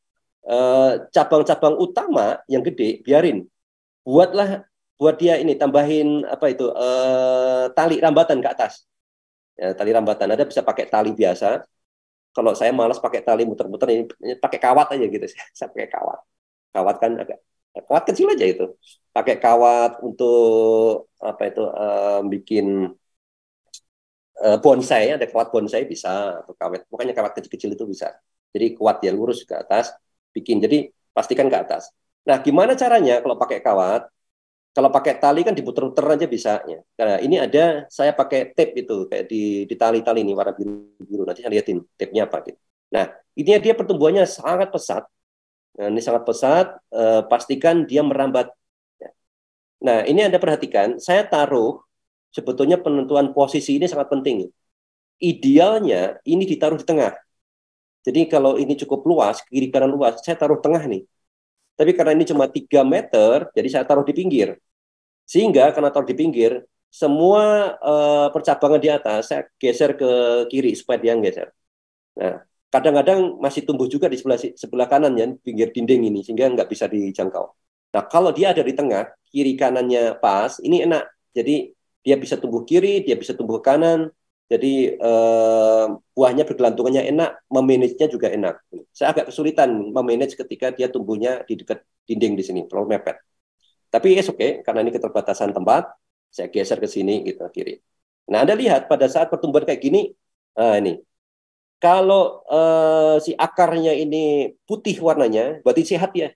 cabang-cabang utama yang gede biarin. Buat dia ini tambahin apa itu, tali rambatan ke atas. Ya, tali rambatan. Ada bisa pakai tali biasa. Kalau saya malas pakai tali muter-muter, ini pakai kawat aja gitu. Saya pakai kawat. Kawat kan agak kawat kecil aja itu. Pakai kawat untuk apa itu, bikin bonsai, ada kawat bonsai bisa, atau kawat, pokoknya kawat kecil-kecil itu bisa. Jadi kuat ya, lurus ke atas, bikin. Jadi pastikan ke atas. Nah, gimana caranya kalau pakai kawat? Kalau pakai tali kan diputer-puter aja bisa ya. Karena ini ada, saya pakai tape itu kayak di tali-tali ini warna biru-biru. Nanti saya lihatin tape-nya apa gitu. Nah, ini dia pertumbuhannya sangat pesat. Nah, ini sangat pesat. Pastikan dia merambat. Nah, ini Anda perhatikan, saya taruh sebetulnya penentuan posisi ini sangat penting. Idealnya ini ditaruh di tengah. Jadi kalau ini cukup luas, kiri kanan luas, saya taruh tengah nih. Tapi karena ini cuma 3 meter, jadi saya taruh di pinggir. Sehingga karena taruh di pinggir, semua percabangan di atas saya geser ke kiri supaya dia geser. Nah, kadang-kadang masih tumbuh juga di sebelah kanan ya, pinggir dinding ini, sehingga nggak bisa dijangkau. Nah, kalau dia ada di tengah, kiri kanannya pas, ini enak. Jadi dia bisa tumbuh kiri, dia bisa tumbuh kanan. Jadi buahnya bergelantungannya enak, memanage-nya juga enak. Saya agak kesulitan memanage ketika dia tumbuhnya di dekat dinding di sini, terlalu mepet. Tapi okay, karena ini keterbatasan tempat, saya geser ke sini gitu kiri. Nah, Anda lihat pada saat pertumbuhan kayak gini, ini kalau si akarnya ini putih warnanya, berarti sehat ya.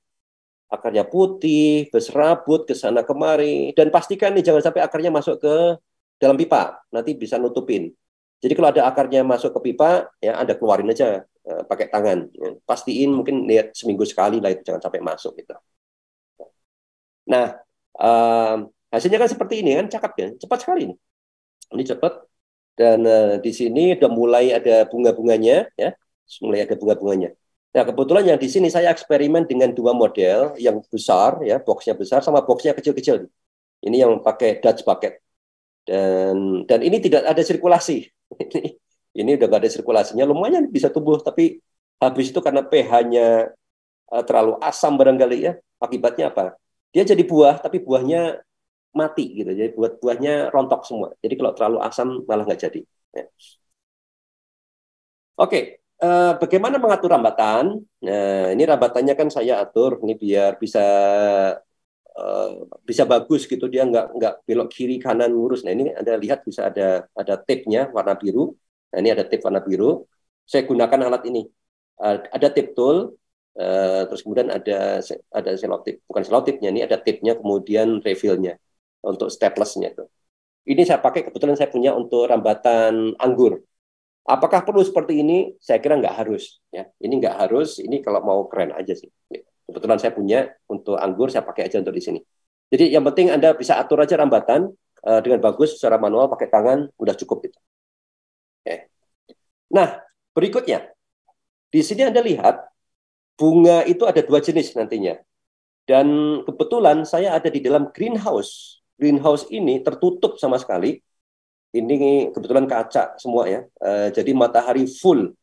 Akarnya putih, berserabut ke sana kemari, dan pastikan nih jangan sampai akarnya masuk ke dalam pipa, nanti bisa nutupin. Jadi kalau ada akarnya masuk ke pipa, ya Anda keluarin aja pakai tangan. Ya. Pastiin mungkin lihat seminggu sekali lah itu, jangan sampai masuk gitu. Nah, hasilnya kan seperti ini kan, cakep ya, cepat sekali ini. Ini cepat, dan di sini udah mulai ada bunga-bunganya ya, mulai ada bunga-bunganya. Nah, kebetulan yang di sini saya eksperimen dengan 2 model, yang besar ya, boxnya besar sama boxnya kecil-kecil. Ini yang pakai Dutch bucket, dan ini tidak ada sirkulasi. Ini udah nggak ada sirkulasinya, lumayan bisa tumbuh, tapi habis itu karena pH-nya terlalu asam barangkali ya, akibatnya apa? Dia jadi buah, tapi buahnya mati gitu. Jadi buahnya rontok semua. Jadi kalau terlalu asam malah nggak jadi. Ya. Oke, bagaimana mengatur rambatan? Nah, ini rambatannya kan saya atur ini biar bisa uh, bisa bagus gitu. Dia nggak belok kiri kanan lurus. Nah, ini Anda lihat bisa ada tape-nya warna biru. Nah, ini ada tape warna biru. Saya gunakan alat ini. Ada tape tool. Terus kemudian ada selotip, bukan selotipnya, ini ada tape-nya, kemudian refill-nya untuk staples-nya itu. Ini saya pakai, kebetulan saya punya untuk rambatan anggur. Apakah perlu seperti ini? Saya kira nggak harus. Ya, ini nggak harus. Ini kalau mau keren aja sih. Kebetulan saya punya untuk anggur, saya pakai aja untuk di sini. Jadi yang penting Anda bisa atur aja rambatan dengan bagus secara manual pakai tangan, udah cukup itu. Oke. Nah, berikutnya di sini Anda lihat bunga itu ada 2 jenis nantinya. Dan kebetulan saya ada di dalam greenhouse. Greenhouse ini tertutup sama sekali. Ini kebetulan kaca semua ya. Jadi matahari full.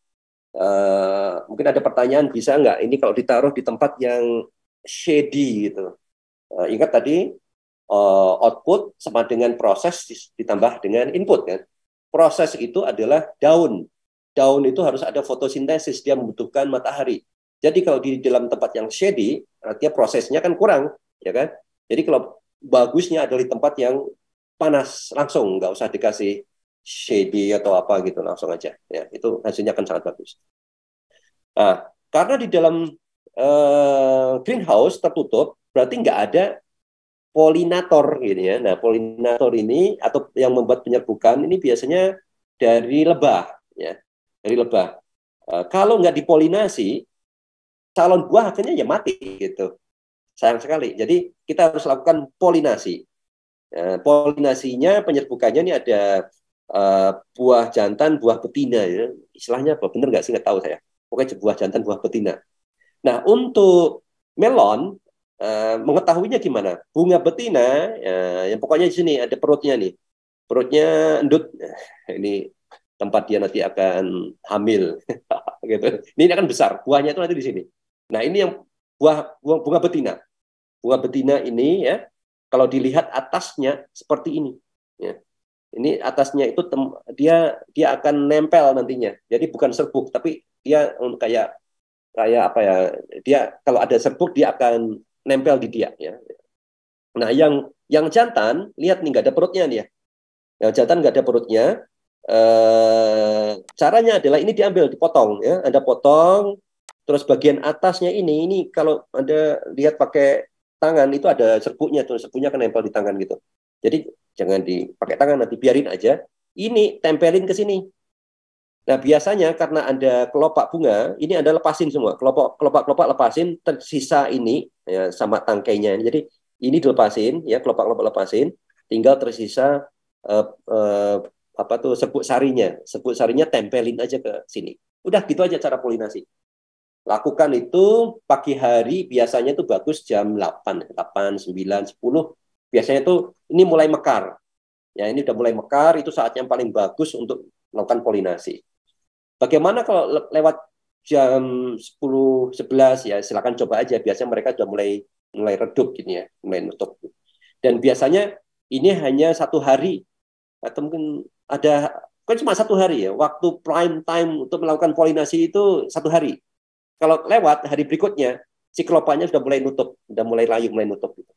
Mungkin ada pertanyaan, bisa nggak ini kalau ditaruh di tempat yang shady gitu. Ingat tadi output sama dengan proses ditambah dengan input kan. Proses itu adalah daun. Daun itu harus ada fotosintesis, dia membutuhkan matahari. Jadi kalau di dalam tempat yang shady, artinya prosesnya kan kurang, ya kan? Jadi kalau bagusnya adalah di tempat yang panas langsung, nggak usah dikasih shady atau apa gitu, langsung aja. Ya, itu hasilnya akan sangat bagus. Nah, karena di dalam greenhouse tertutup, berarti nggak ada polinator gitu ya. Nah, polinator ini atau yang membuat penyerbukan ini biasanya dari lebah ya, dari lebah. Kalau nggak dipolinasi, calon buah akhirnya ya mati gitu. Sayang sekali. Jadi kita harus lakukan polinasi. Polinasinya, penyerbukannya ini ada buah jantan, buah betina ya. Istilahnya apa? Bener nggak sih? Nggak tahu saya. Pokoknya buah jantan, buah betina. Nah, untuk melon, mengetahuinya gimana? Bunga betina, yang pokoknya di sini ada perutnya nih. Perutnya endut. Ini tempat dia nanti akan hamil. Gitu. Ini akan besar. Buahnya itu nanti di sini. Nah, ini yang bunga betina. Bunga betina ini ya, kalau dilihat atasnya seperti ini. Ya. Ini atasnya itu dia dia akan nempel nantinya. Jadi bukan serbuk, tapi dia kayak kayak apa ya, dia kalau ada serbuk dia akan nempel di dia ya. Nah, yang jantan lihat nih nggak ada perutnya nih ya. Yang jantan nggak ada perutnya. Caranya adalah ini diambil, dipotong ya. Ada potong, terus bagian atasnya ini kalau Anda lihat pakai tangan itu ada serbuknya tuh, serbuknya kan nempel di tangan gitu. Jadi jangan dipakai tangan, nanti biarin aja. Ini tempelin ke sini. Nah, biasanya karena ada kelopak bunga, ini Anda lepasin semua. Kelopak-kelopak lepasin, tersisa ini ya, sama tangkainya. Jadi ini dilepasin, ya kelopak-kelopak lepasin, tinggal tersisa eh, eh, apa tuh serbuk sarinya. Serbuk sarinya tempelin aja ke sini. Udah gitu aja cara polinasi. Lakukan itu pagi hari, biasanya itu bagus jam 8, 8, 9, 10. Biasanya itu ini mulai mekar. Ya, ini udah mulai mekar, itu saatnya yang paling bagus untuk melakukan polinasi. Bagaimana kalau lewat jam 10, 11 ya silakan coba aja. Biasanya mereka sudah mulai mulai redup gitu ya, mulai nutup. Dan biasanya ini hanya 1 hari atau mungkin ada kan cuma 1 hari ya. Waktu prime time untuk melakukan polinasi itu 1 hari. Kalau lewat hari berikutnya, si kelopaknya sudah mulai nutup, sudah mulai layu, mulai nutup. Gitu.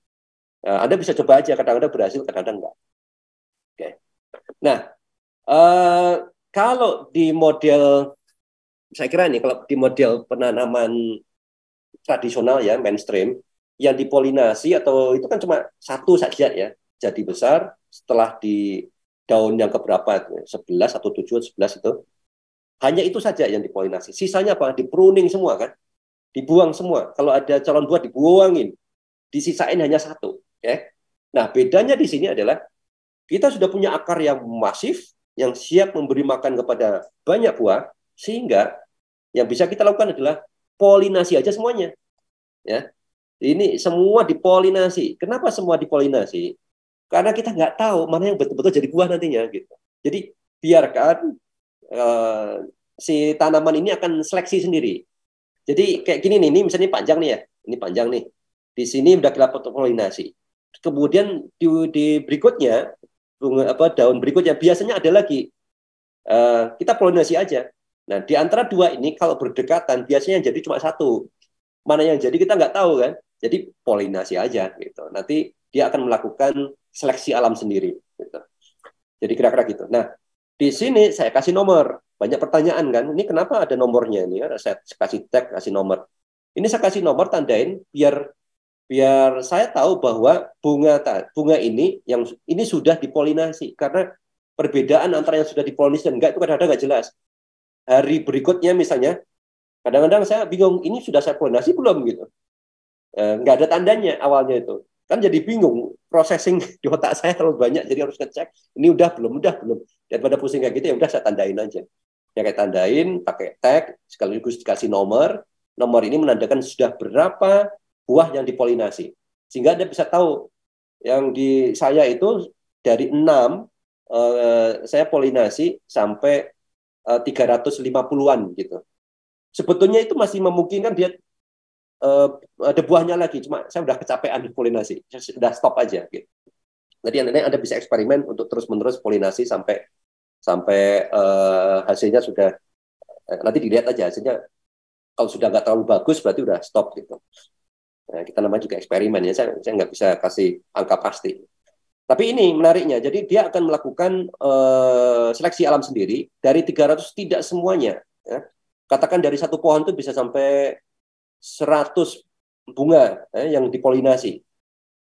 Anda bisa coba aja, kadang-kadang berhasil, kadang-kadang enggak. Oke. Nah, eh, kalau di model saya kira nih kalau di model penanaman tradisional ya mainstream yang dipolinasi atau itu kan cuma satu saja ya jadi besar setelah di daun yang keberapa 11 atau 7 11 itu hanya itu saja yang dipolinasi, sisanya apa, di pruning semua kan, dibuang semua. Kalau ada calon buah dibuangin, disisain hanya satu. Okay? Nah, bedanya di sini adalah kita sudah punya akar yang masif yang siap memberi makan kepada banyak buah, sehingga yang bisa kita lakukan adalah polinasi aja semuanya. Ya, ini semua dipolinasi. Kenapa semua dipolinasi? Karena kita nggak tahu mana yang betul-betul jadi buah nantinya. Gitu. Jadi biarkan si tanaman ini akan seleksi sendiri. Jadi kayak gini nih, ini misalnya panjang nih ya, ini panjang nih. Di sini udah kita polinasi. Kemudian di berikutnya, bunga apa daun berikutnya biasanya ada lagi. Kita polinasi aja. Nah, di antara dua ini kalau berdekatan biasanya yang jadi cuma satu. Mana yang jadi kita nggak tahu kan. Jadi polinasi aja gitu. Nanti dia akan melakukan seleksi alam sendiri. Gitu. Jadi kira-kira gitu. Nah, di sini saya kasih nomor. Banyak pertanyaan kan. Ini kenapa ada nomornya ini? Saya kasih tag, kasih nomor. Ini saya kasih nomor tandain biar biar saya tahu bahwa bunga ini yang ini sudah dipolinasi karena perbedaan antara yang sudah dipolinasi dan enggak itu kadang-kadang nggak jelas. Hari berikutnya misalnya, kadang-kadang saya bingung ini sudah saya polinasi belum gitu. Nggak ada tandanya awalnya itu. Kan jadi bingung, processing di otak saya terlalu banyak, jadi harus ngecek, ini udah belum. Daripada pusing kayak gitu, ya udah saya tandain aja. Ya kayak tandain, pakai tag, sekaligus dikasih nomor. Nomor ini menandakan sudah berapa buah yang dipolinasi. Sehingga Anda bisa tahu, yang di saya itu dari 6, saya polinasi sampai 350-an gitu. Sebetulnya itu masih memungkinkan dia ada buahnya lagi, cuma saya udah kecapean di polinasi, saya sudah stop aja. Gitu. Jadi nanti Anda bisa eksperimen untuk terus-menerus polinasi sampai sampai hasilnya sudah, nanti dilihat aja hasilnya. Kalau sudah nggak terlalu bagus, berarti udah stop gitu. Nah, kita namanya juga eksperimen ya, saya nggak bisa kasih angka pasti. Tapi ini menariknya, jadi dia akan melakukan seleksi alam sendiri dari 300, tidak semuanya. Ya. Katakan dari satu pohon itu bisa sampai 100 bunga yang dipolinasi.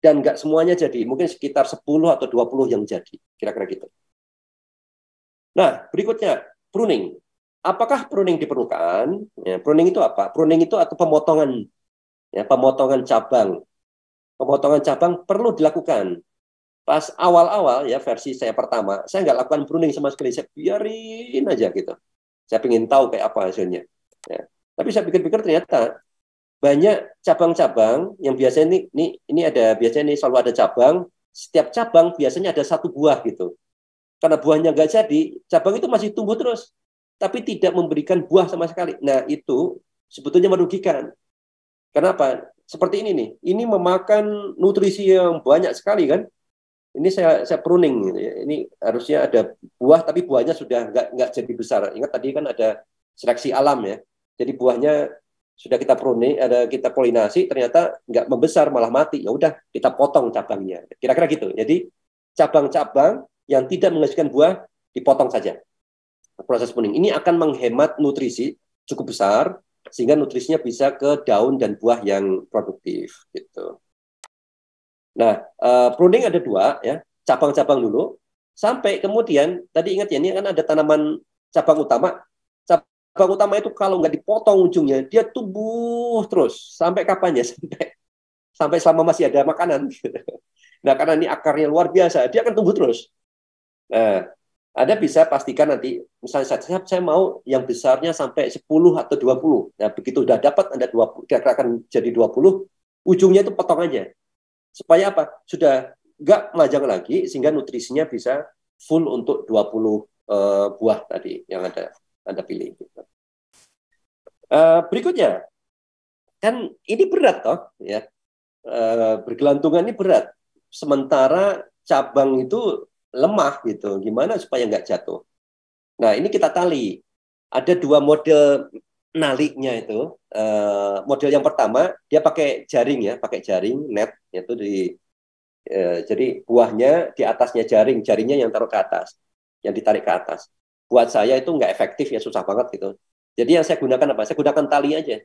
Dan nggak semuanya jadi, mungkin sekitar 10 atau 20 yang jadi, kira-kira gitu. Nah, berikutnya, pruning. Apakah pruning diperlukan? Ya, pruning itu apa? Pruning itu atau pemotongan, ya, pemotongan cabang. Pemotongan cabang perlu dilakukan. Pas awal-awal ya versi saya pertama, saya nggak lakukan pruning sama sekali, saya biarin aja gitu. Saya ingin tahu kayak apa hasilnya. Ya. Tapi saya pikir-pikir ternyata banyak cabang-cabang yang biasanya ini ada, biasanya ini selalu ada cabang. Setiap cabang biasanya ada satu buah gitu. Karena buahnya nggak jadi, cabang itu masih tumbuh terus, tapi tidak memberikan buah sama sekali. Nah itu sebetulnya merugikan. Kenapa? Seperti ini nih, ini memakan nutrisi yang banyak sekali kan. Ini saya pruning, ini harusnya ada buah, tapi buahnya sudah nggak jadi besar. Ingat tadi kan ada seleksi alam ya. Jadi buahnya sudah kita pruning, ada kita polinasi, ternyata nggak membesar malah mati. Ya udah kita potong cabangnya. Kira-kira gitu. Jadi cabang-cabang yang tidak menghasilkan buah dipotong saja. Proses pruning ini akan menghemat nutrisi cukup besar sehingga nutrisinya bisa ke daun dan buah yang produktif gitu. Nah, pruning ada dua ya, cabang-cabang dulu, sampai kemudian tadi ingat ya, ini kan ada tanaman cabang utama. Cabang utama itu kalau nggak dipotong ujungnya, dia tumbuh terus sampai kapan ya? Sampai selama masih ada makanan. Nah, karena ini akarnya luar biasa, dia akan tumbuh terus. Nah, Anda bisa pastikan nanti, misalnya saya mau yang besarnya sampai 10 atau 20. Nah, begitu udah dapat Anda 20, kira-kira akan jadi 20, ujungnya itu potong aja. Supaya apa? Sudah nggak melajang lagi, sehingga nutrisinya bisa full untuk 20 buah tadi yang Anda pilih. Berikutnya, kan ini berat toh, ya. Bergelantungan ini berat. Sementara cabang itu lemah gitu. Gimana supaya nggak jatuh? Nah, ini kita tali. Ada dua model naliknya itu. Model yang pertama, dia pakai jaring ya, pakai jaring, net, itu jadi buahnya di atasnya jaring, jaringnya yang taruh ke atas, yang ditarik ke atas. Buat saya itu nggak efektif ya, susah banget gitu. Jadi yang saya gunakan apa? Saya gunakan tali aja.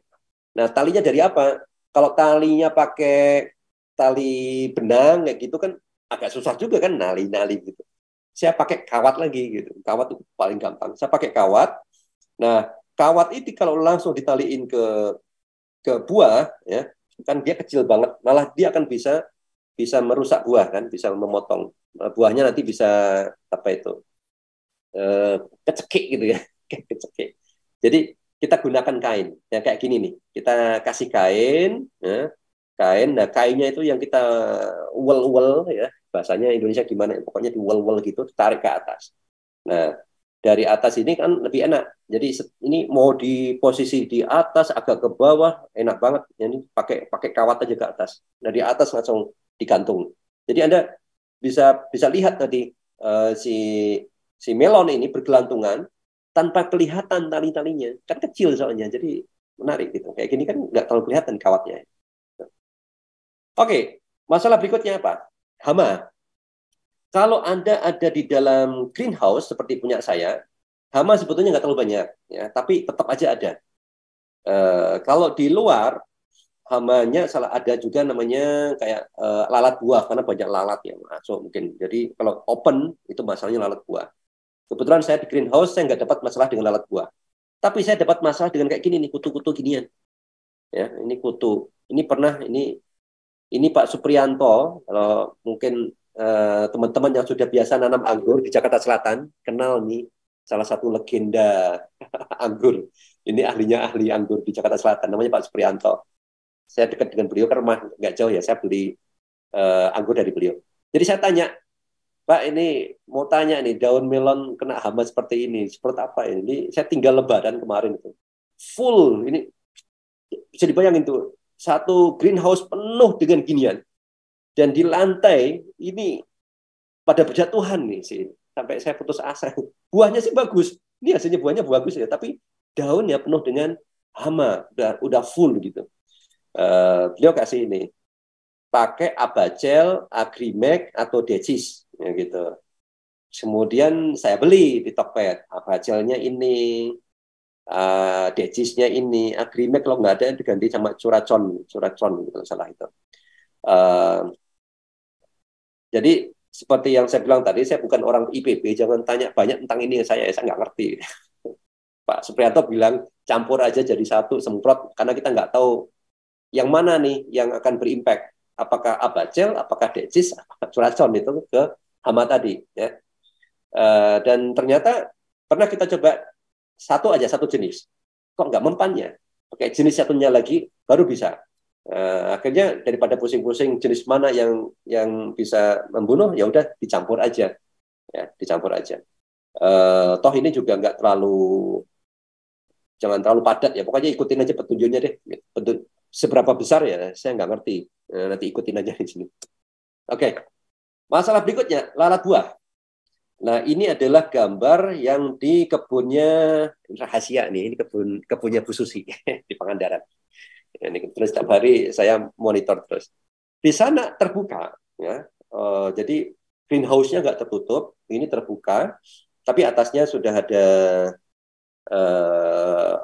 Nah, talinya dari apa? Kalau talinya pakai tali benang kayak gitu kan agak susah juga kan, nali-nali gitu. Saya pakai kawat lagi gitu. Kawat itu paling gampang. Saya pakai kawat. Nah, kawat itu kalau langsung ditaliin ke buah ya, kan dia kecil banget. Malah dia akan bisa bisa merusak buah kan, bisa memotong buahnya, nanti bisa apa itu, kecekik gitu ya. Kecekik. Jadi kita gunakan kain ya, kayak gini nih, kita kasih kain ya, kain. Nah, kainnya itu yang kita uel-uel ya, bahasanya Indonesia gimana, pokoknya diuel-uel gitu, tarik ke atas. Nah, dari atas ini kan lebih enak. Jadi ini mau di posisi di atas agak ke bawah enak banget. Ini pakai pakai kawat aja ke atas. Nah, di atas langsung digantung. Jadi Anda bisa lihat tadi si melon ini bergelantungan tanpa kelihatan tali-talinya. Kan kecil soalnya. Jadi menarik gitu. Kayak gini kan nggak terlalu kelihatan kawatnya. Oke, masalah berikutnya apa? Hama. Kalau Anda ada di dalam greenhouse seperti punya saya, hama sebetulnya nggak terlalu banyak, ya, tapi tetap aja ada. Kalau di luar, hamanya salah ada juga namanya kayak lalat buah, karena banyak lalat yang masuk mungkin. Jadi kalau open itu masalahnya lalat buah. Kebetulan saya di greenhouse, saya nggak dapat masalah dengan lalat buah. Tapi saya dapat masalah dengan kayak gini nih, kutu-kutu ginian. Ya, ini kutu. Ini pernah ini Pak Suprianto, kalau mungkin teman-teman yang sudah biasa nanam anggur di Jakarta Selatan kenal nih salah satu legenda anggur. Ini ahli anggur di Jakarta Selatan, namanya Pak Suprianto. Saya dekat dengan beliau, karena rumah nggak jauh ya, saya beli anggur dari beliau. Jadi saya tanya, Pak, ini mau tanya nih, daun melon kena hama seperti ini, seperti apa ini? Saya tinggal Lebaran kemarin itu, full ini, bisa dibayangin tuh, satu greenhouse penuh dengan ginian. Dan di lantai ini pada berjatuhan nih sih. Sampai saya putus asa. Buahnya sih bagus. Ini hasilnya buahnya bagus ya, tapi daunnya penuh dengan hama, udah full gitu. Beliau kasih ini, pakai Abacel, Agrimek atau Decis ya gitu. Kemudian saya beli di Tokped, Abacelnya ini, Decisnya ini, Agrimek kalau nggak ada diganti sama Curacon gitu salah itu. Jadi seperti yang saya bilang tadi, saya bukan orang IPB, jangan tanya banyak tentang ini saya nggak ngerti. Pak Supriyanto bilang campur aja jadi satu semprot karena kita nggak tahu yang mana nih yang akan berimpact, apakah Abacel, apakah Decis, apakah Curacon itu ke hama tadi ya. Dan ternyata pernah kita coba satu jenis, kok nggak mempannya, pakai jenis satunya lagi baru bisa. Akhirnya daripada pusing-pusing jenis mana yang bisa membunuh, ya udah dicampur aja, ya dicampur aja. Toh ini juga nggak jangan terlalu padat ya, pokoknya ikutin aja petunjuknya deh. Seberapa besar ya saya nggak ngerti, nanti ikutin aja di sini. Oke, masalah berikutnya lalat buah. Nah, ini adalah gambar yang di kebunnya rahasia nih, ini kebunnya Bu Susi di Pangandaran. Ini terus setiap hari saya monitor terus. Di sana terbuka, ya. Jadi greenhouse-nya nggak tertutup, ini terbuka, tapi atasnya sudah ada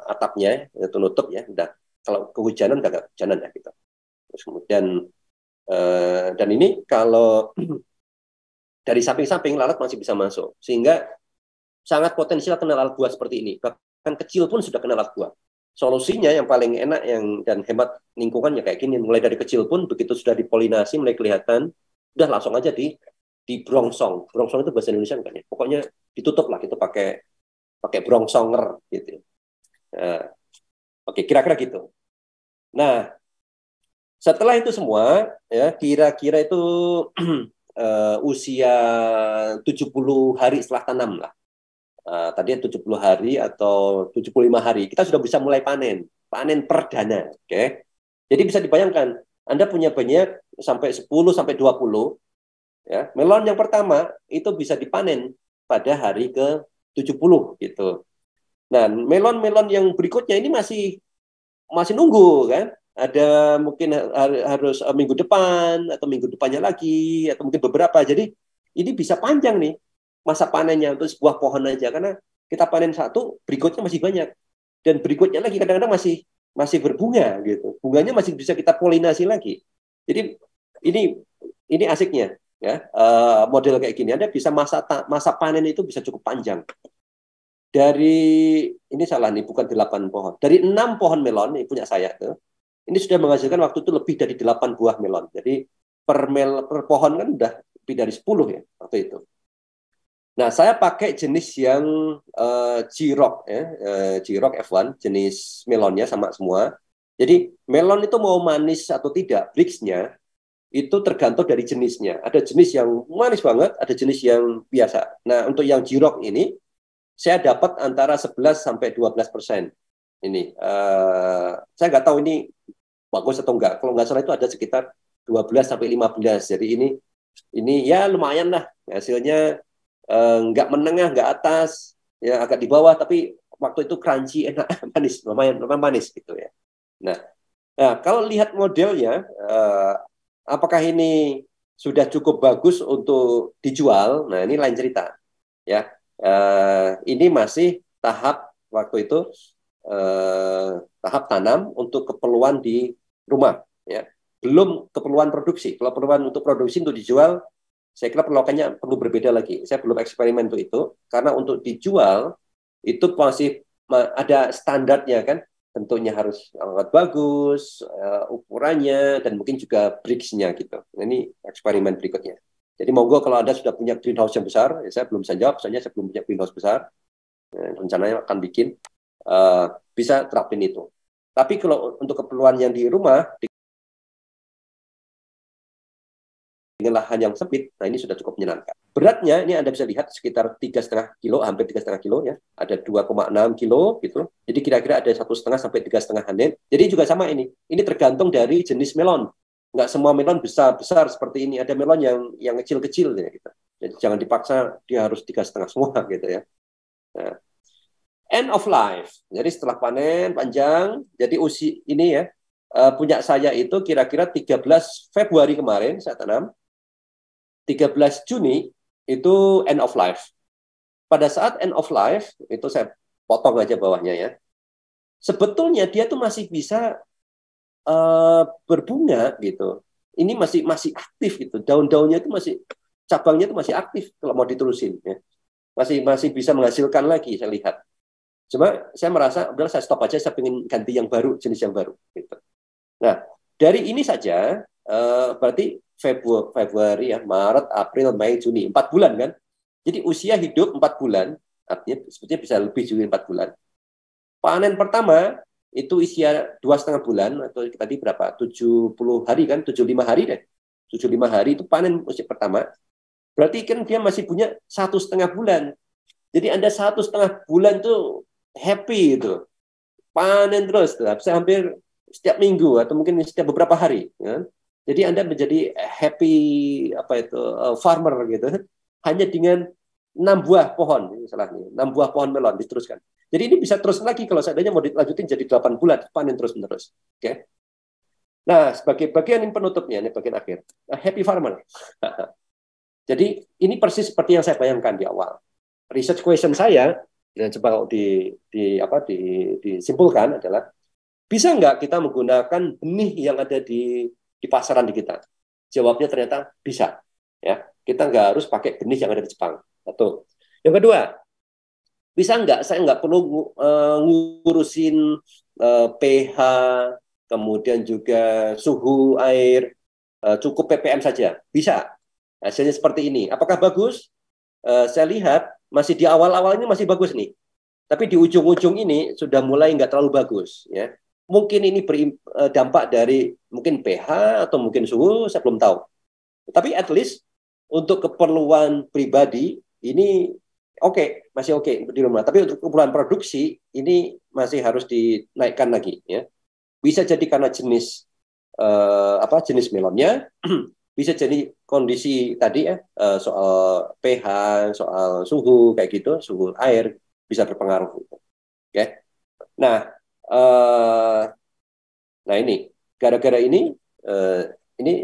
atapnya, itu nutup ya. Udah kalau kehujanan nggak kehujanan ya gitu. Terus kemudian dan ini kalau dari samping-samping lalat masih bisa masuk, sehingga sangat potensial kena lalat buah seperti ini. Bahkan kecil pun sudah kena lalat buah. Solusinya yang paling enak dan hemat lingkungan ya kayak gini. Mulai dari kecil pun begitu sudah dipolinasi, mulai kelihatan, udah langsung aja di brongsong. Brongsong itu bahasa Indonesia kan ya. Pokoknya ditutup lah, gitu pakai brongsonger gitu. Oke, kira-kira gitu. Nah, setelah itu semua ya kira-kira itu usia 70 hari setelah tanam lah. Tadi 70 hari atau 75 hari, kita sudah bisa mulai panen perdana. Oke. Jadi bisa dibayangkan, Anda punya banyak sampai 10 sampai 20 ya. Melon yang pertama itu bisa dipanen pada hari ke-70 gitu. Nah, melon-melon yang berikutnya ini masih nunggu kan. Ada mungkin harus minggu depan atau minggu depannya lagi atau mungkin beberapa. Jadi ini bisa panjang nih masa panennya untuk sebuah pohon aja, karena kita panen satu, berikutnya masih banyak, dan berikutnya lagi kadang-kadang masih berbunga gitu. Bunganya masih bisa kita polinasi lagi. Jadi ini asiknya ya, model kayak gini. Anda bisa masa panen itu bisa cukup panjang. Dari ini salah nih, bukan 8 pohon. Dari 6 pohon melon ini punya saya tuh. Ini sudah menghasilkan waktu itu lebih dari 8 buah melon. Jadi per pohon kan udah lebih dari 10 ya waktu itu. Nah, saya pakai jenis yang G-Rock ya, G-Rock F1, jenis melonnya sama semua. Jadi melon itu mau manis atau tidak, Brix-nya itu tergantung dari jenisnya. Ada jenis yang manis banget, ada jenis yang biasa. Nah, untuk yang G-Rock ini saya dapat antara 11 sampai 12%. Ini saya nggak tahu ini bagus atau enggak. Kalau nggak salah itu ada sekitar 12 sampai 15. Jadi ini ya lumayan lah hasilnya, nggak menengah, nggak atas, ya agak di bawah, tapi waktu itu crunchy, enak, manis, lumayan manis gitu ya. Nah, kalau lihat modelnya, apakah ini sudah cukup bagus untuk dijual? Nah, ini lain cerita ya. Ini masih tahap waktu itu tahap tanam untuk keperluan di rumah ya, belum keperluan produksi. Kalau keperluan untuk produksi untuk dijual, saya kira perlakuannya perlu berbeda lagi. Saya belum eksperimen untuk itu, karena untuk dijual itu masih ada standarnya kan, bentuknya harus sangat bagus, ukurannya, dan mungkin juga bricks-nya gitu. Nah, ini eksperimen berikutnya. Jadi monggo kalau Anda sudah punya greenhouse yang besar, ya saya belum bisa jawab, soalnya saya belum punya greenhouse besar, rencananya akan bikin, bisa terapin itu. Tapi kalau untuk keperluan yang di rumah, dengan lahan yang sempit, nah ini sudah cukup menyenangkan. Beratnya ini Anda bisa lihat sekitar 3,5 kilo, hampir 3,5 kilo ya. Ada 2,6 kilo gitu. Jadi kira-kira ada 1,5 sampai 3,5 handin. Jadi juga sama ini. Ini tergantung dari jenis melon. Nggak semua melon besar-besar seperti ini. Ada melon yang kecil-kecil ya gitu. Jadi jangan dipaksa dia harus 3,5 semua gitu ya. Nah, end of life. Jadi setelah panen panjang, jadi usia ini ya punya saya itu kira-kira 13 Februari kemarin saya tanam, 13 Juni itu end of life. Pada saat end of life itu saya potong aja bawahnya ya. Sebetulnya dia tuh masih bisa berbunga gitu. Ini masih aktif gitu. Daun-daunnya itu masih cabangnya itu masih aktif kalau mau diterusin ya. Masih bisa menghasilkan lagi saya lihat. Cuma saya merasa udah saya stop aja, saya pengen ganti yang baru, jenis yang baru gitu. Nah, dari ini saja berarti Februari ya, Maret, April, Mei, Juni, 4 bulan kan. Jadi usia hidup 4 bulan, artinya sebetulnya bisa lebih juga 4 bulan. Panen pertama itu usia 2,5 bulan, atau tadi berapa? 70 hari kan, 75 hari deh. 75 hari itu panen usia pertama. Berarti kan dia masih punya 1,5 bulan. Jadi Anda 1,5 bulan tuh happy itu, panen terus, bisa hampir setiap minggu atau mungkin setiap beberapa hari. Ya. Jadi Anda menjadi happy apa itu farmer gitu, hanya dengan 6 buah pohon, misalnya 6 buah pohon melon diteruskan. Jadi ini bisa terus lagi kalau seandainya mau dilanjutin jadi 8 bulan panen terus menerus. Oke. Okay? Nah, sebagai bagian yang penutupnya, ini bagian akhir, happy farmer. Jadi ini persis seperti yang saya bayangkan di awal. Research question saya dan coba disimpulkan adalah bisa nggak kita menggunakan benih yang ada di pasaran di kita? Jawabnya ternyata bisa. Ya, kita nggak harus pakai benih yang ada di Jepang. Satu. Yang kedua, bisa nggak saya nggak perlu ngurusin pH, kemudian juga suhu air, cukup ppm saja. Bisa. Hasilnya seperti ini. Apakah bagus? Saya lihat masih di awal-awalnya masih bagus nih. Tapi di ujung-ujung ini sudah mulai nggak terlalu bagus. Ya. Mungkin ini berdampak dari mungkin pH atau mungkin suhu, saya belum tahu. Tapi at least untuk keperluan pribadi, ini masih oke di rumah. Tapi untuk keperluan produksi, ini masih harus dinaikkan lagi. Ya. Bisa jadi karena jenis jenis melonnya, bisa jadi kondisi tadi ya, soal pH, soal suhu kayak gitu, suhu air bisa berpengaruh. Oke. Nah, ini gara-gara ini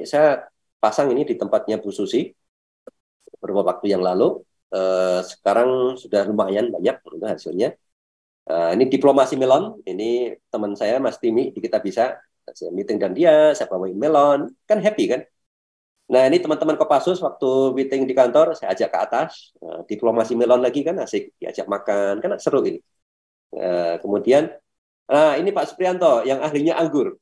saya pasang ini di tempatnya Bu Susi beberapa waktu yang lalu. Sekarang sudah lumayan banyak hasilnya. Ini diplomasi melon. Ini teman saya Mas Timi di Kita Bisa. Saya meeting dan dia, saya bawain melon, kan happy kan? Nah, ini teman-teman Kopassus waktu meeting di kantor, saya ajak ke atas, diplomasi melon lagi kan asik, diajak makan, kan seru ini. Kemudian, ini Pak Suprianto yang ahlinya anggur.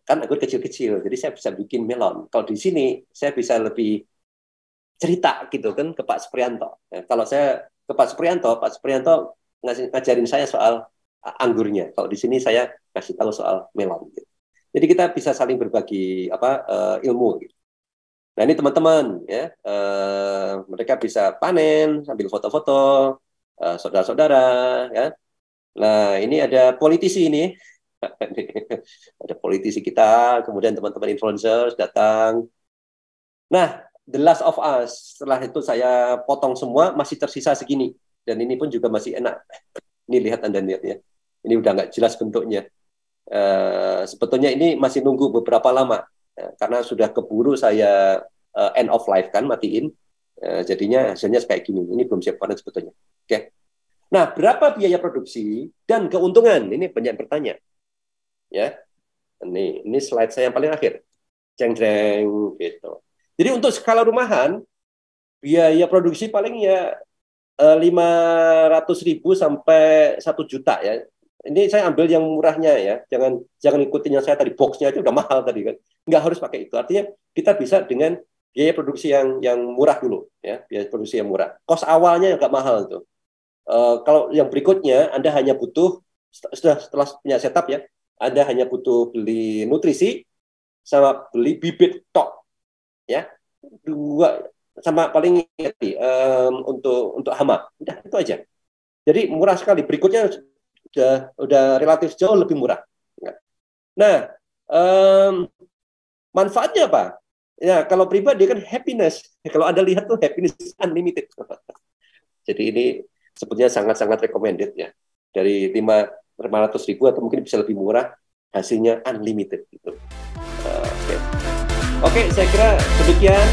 Kan anggur kecil-kecil, jadi saya bisa bikin melon. Kalau di sini, saya bisa lebih cerita gitu kan ke Pak Suprianto. Kalau saya ke Pak Suprianto ngajarin saya soal anggurnya. Kalau di sini saya kasih tahu soal melon. Gitu. Jadi kita bisa saling berbagi ilmu. Gitu. Nah ini teman-teman ya, mereka bisa panen sambil foto-foto, saudara-saudara ya. Nah ini ada politisi ini, ada politisi kita, kemudian teman-teman influencers datang. Nah The Last of Us setelah itu saya potong semua masih tersisa segini dan ini pun juga masih enak. Ini lihat Anda lihat ya, ini udah nggak jelas bentuknya. Sebetulnya ini masih nunggu beberapa lama karena sudah keburu saya end of life kan matiin, jadinya hasilnya kayak gini. Ini belum siap panen sebetulnya. Oke. Nah, berapa biaya produksi dan keuntungan? Ini banyak bertanya. Ya, ini slide saya yang paling akhir. Jeng-jeng gitu. Jadi untuk skala rumahan biaya produksi paling ya 500.000 sampai 1 juta ya. Ini saya ambil yang murahnya ya, jangan ikutin yang saya tadi, boxnya aja udah mahal tadi kan, nggak harus pakai itu. Artinya kita bisa dengan biaya produksi yang murah dulu ya, biaya produksi yang murah. Kos awalnya nggak mahal tuh. Kalau yang berikutnya Anda hanya butuh setelah punya setup ya, Anda hanya butuh beli nutrisi sama beli bibit tok. ya, 2 sama paling ingat untuk hama, udah itu aja. Jadi murah sekali. Berikutnya udah relatif jauh lebih murah. Nah, manfaatnya apa? Ya, kalau pribadi kan happiness. Kalau Anda lihat tuh happiness unlimited. Jadi ini sebetulnya sangat-sangat recommended ya. Dari 500.000 atau mungkin bisa lebih murah, hasilnya unlimited gitu. Oke, saya kira demikian.